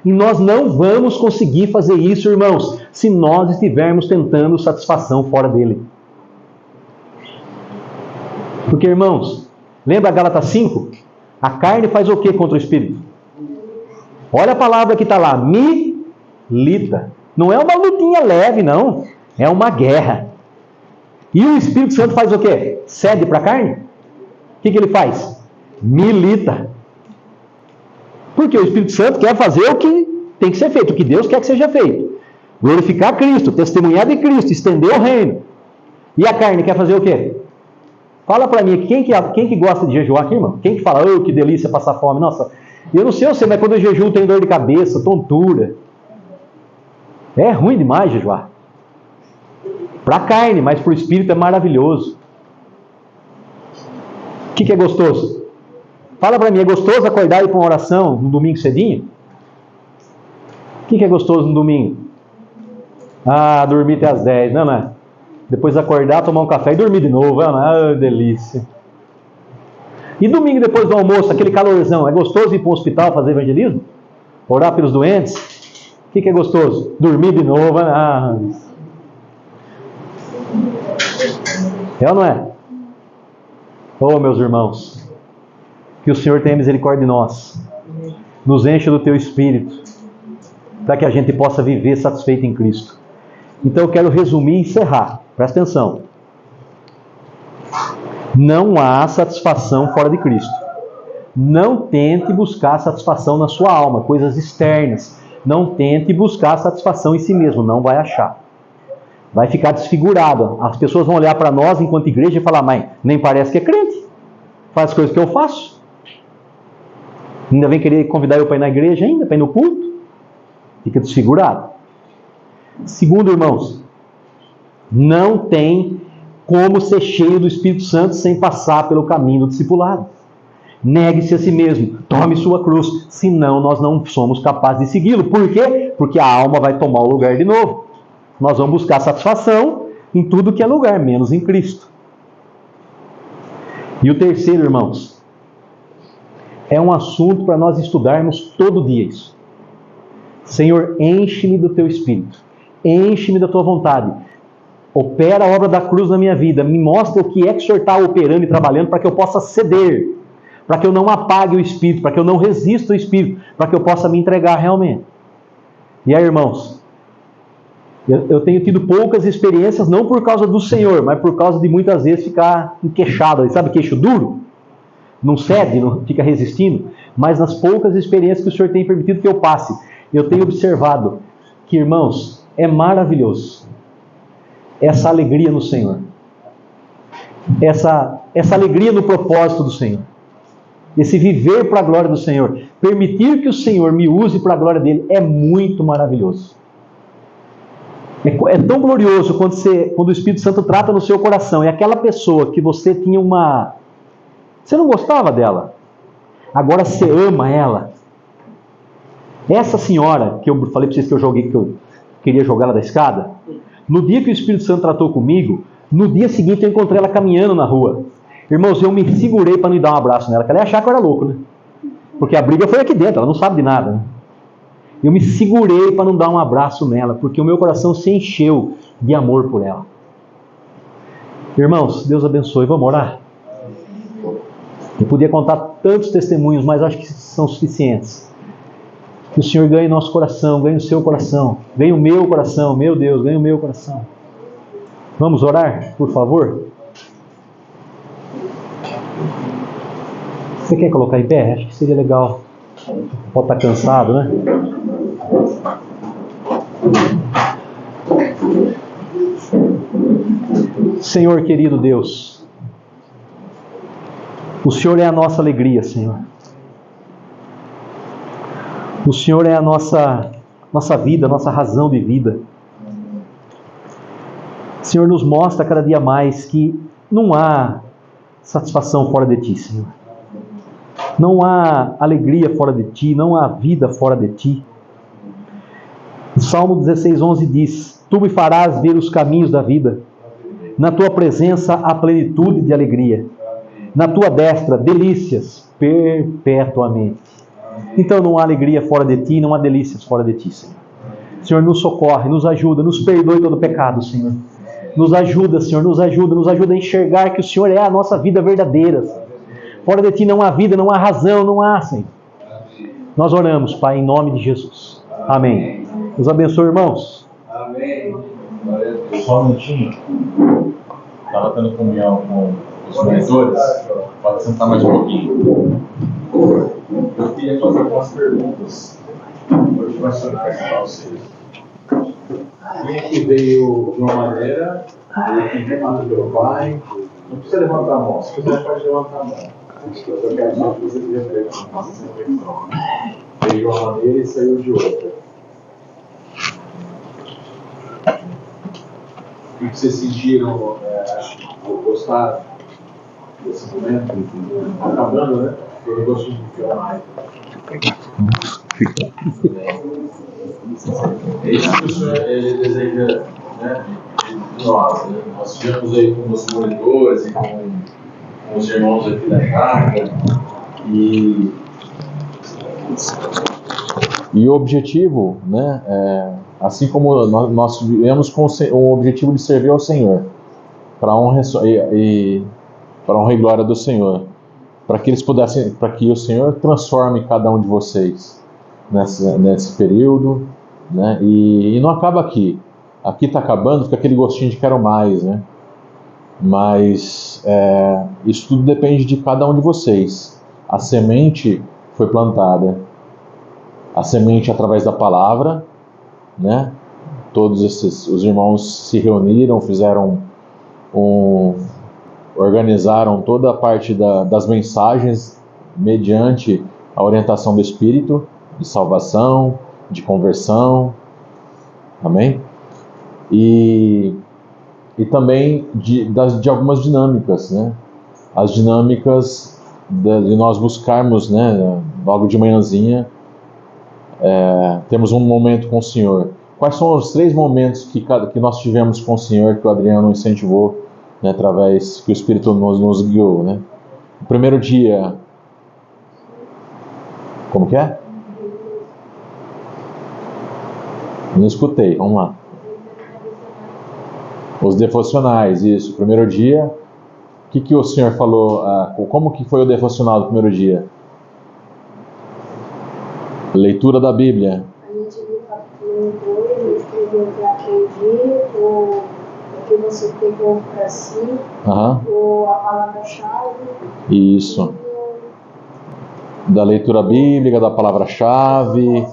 E nós não vamos conseguir fazer isso, irmãos, se nós estivermos tentando satisfação fora dele. Porque, irmãos, lembra Gálatas 5? A carne faz o que contra o Espírito? Olha a palavra que está lá, milita. Não é uma lutinha leve, não. É uma guerra. E o Espírito Santo faz o quê? Cede para a carne? O que ele faz? Milita. Porque o Espírito Santo quer fazer o que tem que ser feito, o que Deus quer que seja feito. Glorificar Cristo, testemunhar de Cristo, estender o reino. E a carne quer fazer o quê? Fala para mim, quem que gosta de jejuar aqui, irmão? Quem que fala, oh, que delícia passar fome? Nossa, eu não sei você, mas quando eu jejuo tem dor de cabeça, tontura. É ruim demais jejuar. Para a carne, mas para o Espírito é maravilhoso. O que é gostoso? Fala para mim, é gostoso acordar e ir para uma oração no domingo cedinho? O que é gostoso no domingo? Ah, dormir até as 10, não é? Depois acordar, tomar um café e dormir de novo. Ah, delícia. E domingo depois do almoço, aquele calorzão, é gostoso ir para o hospital fazer evangelismo? Orar pelos doentes? O que é gostoso? Dormir de novo. Ah. É ou não é? Oh, meus irmãos, que o Senhor tenha misericórdia de nós, nos encha do Teu Espírito, para que a gente possa viver satisfeito em Cristo. Então eu quero resumir e encerrar. Presta atenção. Não há satisfação fora de Cristo. Não tente buscar satisfação na sua alma, coisas externas. Não tente buscar satisfação em si mesmo, não vai achar. Vai ficar desfigurado. As pessoas vão olhar para nós enquanto igreja e falar, mãe, nem parece que é crente. Faz as coisas que eu faço. Ainda vem querer convidar eu para ir na igreja ainda, para ir no culto. Fica desfigurado. Segundo, irmãos, não tem como ser cheio do Espírito Santo sem passar pelo caminho do discipulado. Negue-se a si mesmo, tome sua cruz, senão nós não somos capazes de segui-lo. Por quê? Porque a alma vai tomar o lugar de novo. Nós vamos buscar satisfação em tudo que é lugar, menos em Cristo. E o terceiro, irmãos, é um assunto para nós estudarmos todo dia isso. Senhor, enche-me do Teu Espírito, enche-me da Tua vontade, opera a obra da cruz na minha vida, me mostra o que é que o Senhor está operando e trabalhando para que eu possa ceder, para que eu não apague o Espírito, para que eu não resista o Espírito, para que eu possa me entregar realmente. E aí, irmãos, eu tenho tido poucas experiências, não por causa do Senhor, mas por causa de muitas vezes ficar enqueixado, sabe, queixo duro? Não cede, não fica resistindo, mas nas poucas experiências que o Senhor tem permitido que eu passe, eu tenho observado que, irmãos, é maravilhoso essa alegria no Senhor, essa alegria no propósito do Senhor, esse viver para a glória do Senhor, permitir que o Senhor me use para a glória dele, é muito maravilhoso. É tão glorioso quando o Espírito Santo trata no seu coração, e aquela pessoa que você tinha você não gostava dela, agora você ama ela. Essa senhora, que eu falei para vocês que eu queria jogar ela da escada, no dia que o Espírito Santo tratou comigo, no dia seguinte eu encontrei ela caminhando na rua. Irmãos, eu me segurei para não dar um abraço nela, porque ela ia achar que eu era louco, né? Porque a briga foi aqui dentro, ela não sabe de nada, né? Eu me segurei para não dar um abraço nela, porque o meu coração se encheu de amor por ela. Irmãos, Deus abençoe. Vamos orar? Eu podia contar tantos testemunhos, mas acho que são suficientes. Que o Senhor ganhe nosso coração, ganhe o seu coração, ganhe o meu coração, meu Deus, ganhe o meu coração. Vamos orar, por favor? Você quer colocar em pé? Acho que seria legal. Pode estar cansado, né? Senhor querido Deus, o Senhor é a nossa alegria, Senhor. O Senhor é a nossa vida, a nossa razão de vida. O Senhor nos mostra cada dia mais que não há satisfação fora de Ti, Senhor. Não há alegria fora de Ti, não há vida fora de Ti. O Salmo 16:11 diz: Tu me farás ver os caminhos da vida. Na Tua presença há plenitude de alegria. Na Tua destra, delícias perpetuamente. Então não há alegria fora de Ti, não há delícias fora de Ti, Senhor. Senhor, nos socorre, nos ajuda, nos perdoe todo pecado, Senhor. Nos ajuda, Senhor, nos ajuda a enxergar que o Senhor é a nossa vida verdadeira, Senhor. Fora de Ti não há vida, não há razão, não há, Senhor. Nós oramos, Pai, em nome de Jesus. Amém. Deus abençoe, irmãos. Amém. Só um minutinho. Estava tendo comunhão com os monitores. Pode sentar mais um pouquinho. Eu queria fazer algumas perguntas. Hoje vai ser para vocês. Quem aqui veio de uma maneira, veio aqui chamado pelo Pai? Não precisa levantar a mão. Se quiser, pode levantar a mão. Eu quero só que você tenha reflexão. Veio de uma maneira e saiu de outra. O que vocês sentiram? Gostaram desse momento? Está acabando, né? Eu gosto de ficar mais. É isso que o Senhor ele deseja, né, de nós. Né? Nós estivemos aí com os monitores e com os irmãos aqui da chácara. E o objetivo, né, assim como nós viemos com o objetivo de servir ao Senhor, para honra e glória do Senhor, para que o Senhor transforme cada um de vocês nesse período, né? E não acaba aqui. Aqui está acabando, fica aquele gostinho de quero mais, né? Mas isso tudo depende de cada um de vocês. A semente foi plantada. A semente através da palavra, né? Todos os irmãos se reuniram, organizaram toda a parte das mensagens mediante a orientação do Espírito, de salvação, de conversão, amém? E também de algumas dinâmicas, né? As dinâmicas de nós buscarmos, né? Logo de manhãzinha, temos um momento com o Senhor. Quais são os 3 momentos que nós tivemos com o Senhor, que o Adriano incentivou, né, através que o Espírito nos guiou, né? O primeiro dia, como que é? Não escutei, vamos lá. Os devocionais, isso. O primeiro dia, o que o Senhor falou? Como que foi o devocional do primeiro dia? Leitura da Bíblia. A gente viu o capítulo 2, escreveu o que aprendi, o que você pegou para si, a palavra-chave. Isso. Da leitura bíblica, da palavra-chave,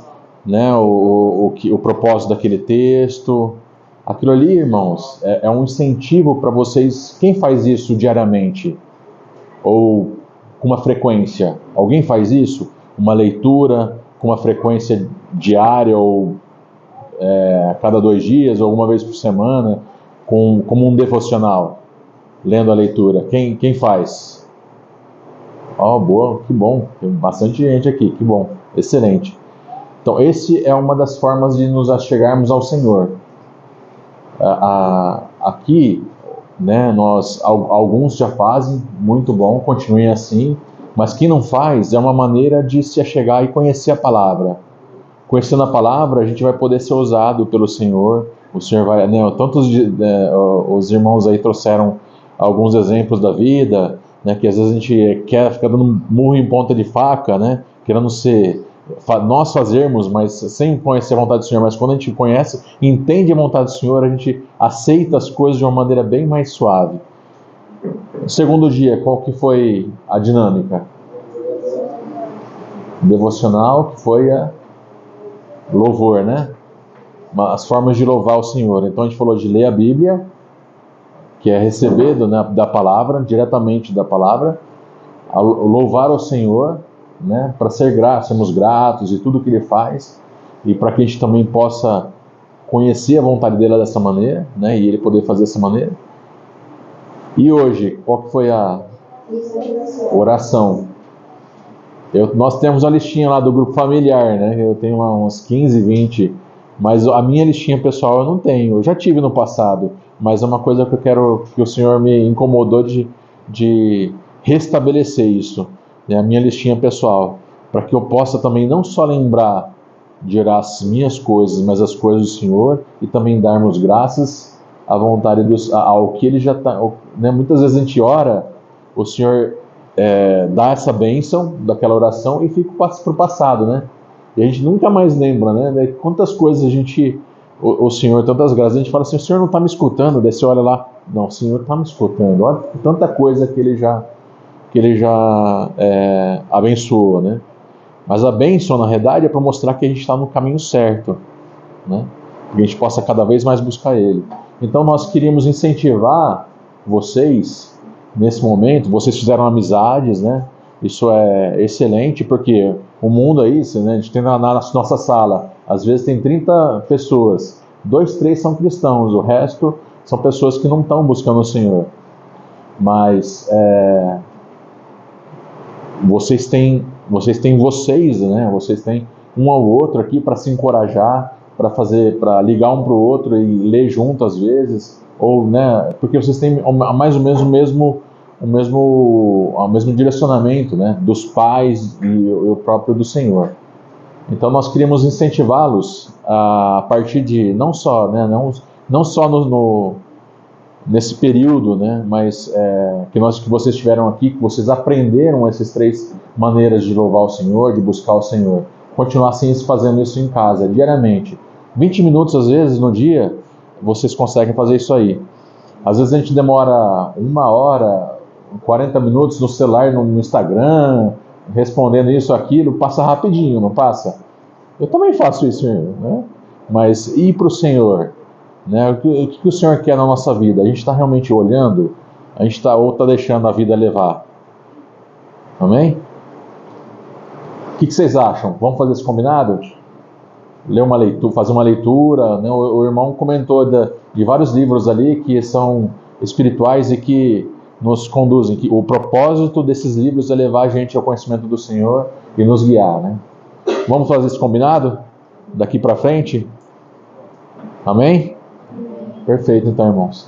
né? O propósito daquele texto. Aquilo ali, irmãos, é um incentivo para vocês. Quem faz isso diariamente? Ou com uma frequência? Alguém faz isso? Uma leitura com uma frequência diária ou a cada 2 dias, ou alguma vez por semana, como um devocional, lendo a leitura. Quem faz? Boa, que bom. Tem bastante gente aqui, que bom. Excelente. Então, esse é uma das formas de nos achegarmos ao Senhor. Aqui, né, alguns já fazem, muito bom, continuem assim, mas quem não faz é uma maneira de se achegar e conhecer a palavra. Conhecendo a palavra, a gente vai poder ser usado pelo Senhor. O Senhor vai, né, os irmãos aí trouxeram alguns exemplos da vida, né, que às vezes a gente quer ficar dando murro em ponta de faca, né, querendo nós fazermos, mas sem conhecer a vontade do Senhor, mas quando a gente conhece, entende a vontade do Senhor, a gente aceita as coisas de uma maneira bem mais suave. No segundo dia, qual que foi a dinâmica? Devocional, que foi a louvor, né? As formas de louvar o Senhor. Então a gente falou de ler a Bíblia, que é receber da palavra, diretamente da palavra, louvar ao Senhor, né, para sermos gratos e tudo que Ele faz, e para que a gente também possa conhecer a vontade dele dessa maneira, né, e Ele poder fazer dessa maneira. E hoje, qual que foi a oração? Nós temos a listinha lá do grupo familiar, né? Eu tenho uns 15, 20, mas a minha listinha pessoal eu não tenho. Eu já tive no passado, mas é uma coisa que eu quero, que o Senhor me incomodou de restabelecer isso, né? A minha listinha pessoal, para que eu possa também não só lembrar de orar as minhas coisas, mas as coisas do Senhor, e também darmos graças à vontade ao que Ele já está, né? Muitas vezes a gente ora, o Senhor dá essa bênção daquela oração e fica para o passado, né? E a gente nunca mais lembra, né? Quantas coisas o Senhor, tantas graças, a gente fala assim, o Senhor não está me escutando, daí você olha lá, não, o Senhor está me escutando, olha tanta coisa que Ele já abençoou, né? Mas a bênção, na realidade, é para mostrar que a gente está no caminho certo, né? Que a gente possa cada vez mais buscar Ele. Então nós queríamos incentivar vocês, nesse momento, vocês fizeram amizades, né? Isso é excelente, porque o mundo aí, né, a gente tem na nossa sala, às vezes tem 30 pessoas, 2, 3 são cristãos, o resto são pessoas que não estão buscando o Senhor. Mas vocês têm, né? Vocês têm um ao outro aqui para se encorajar, para ligar um para o outro e ler junto às vezes, ou, né? Porque vocês têm mais ou menos o mesmo direcionamento, né, dos pais e o próprio do Senhor. Então nós queríamos incentivá-los a partir de não só nesse período, né, mas que vocês tiveram aqui, que vocês aprenderam essas 3 maneiras de louvar o Senhor, de buscar o Senhor, continuar assim fazendo isso em casa diariamente, 20 minutos às vezes no dia, vocês conseguem fazer isso aí. Às vezes a gente demora 1 hora, 40 minutos no celular, no Instagram, respondendo isso, aquilo, passa rapidinho, não passa? Eu também faço isso, né? Mas ir para o Senhor, né? O que o Senhor quer na nossa vida? A gente está realmente olhando? Ou está deixando a vida levar? Amém? O que vocês acham? Vamos fazer esse combinado? Fazer uma leitura, né? O irmão comentou de vários livros ali que são espirituais e que nos conduzem, que o propósito desses livros é levar a gente ao conhecimento do Senhor e nos guiar, né? Vamos fazer esse combinado? Daqui para frente? Amém? Perfeito, então, irmãos.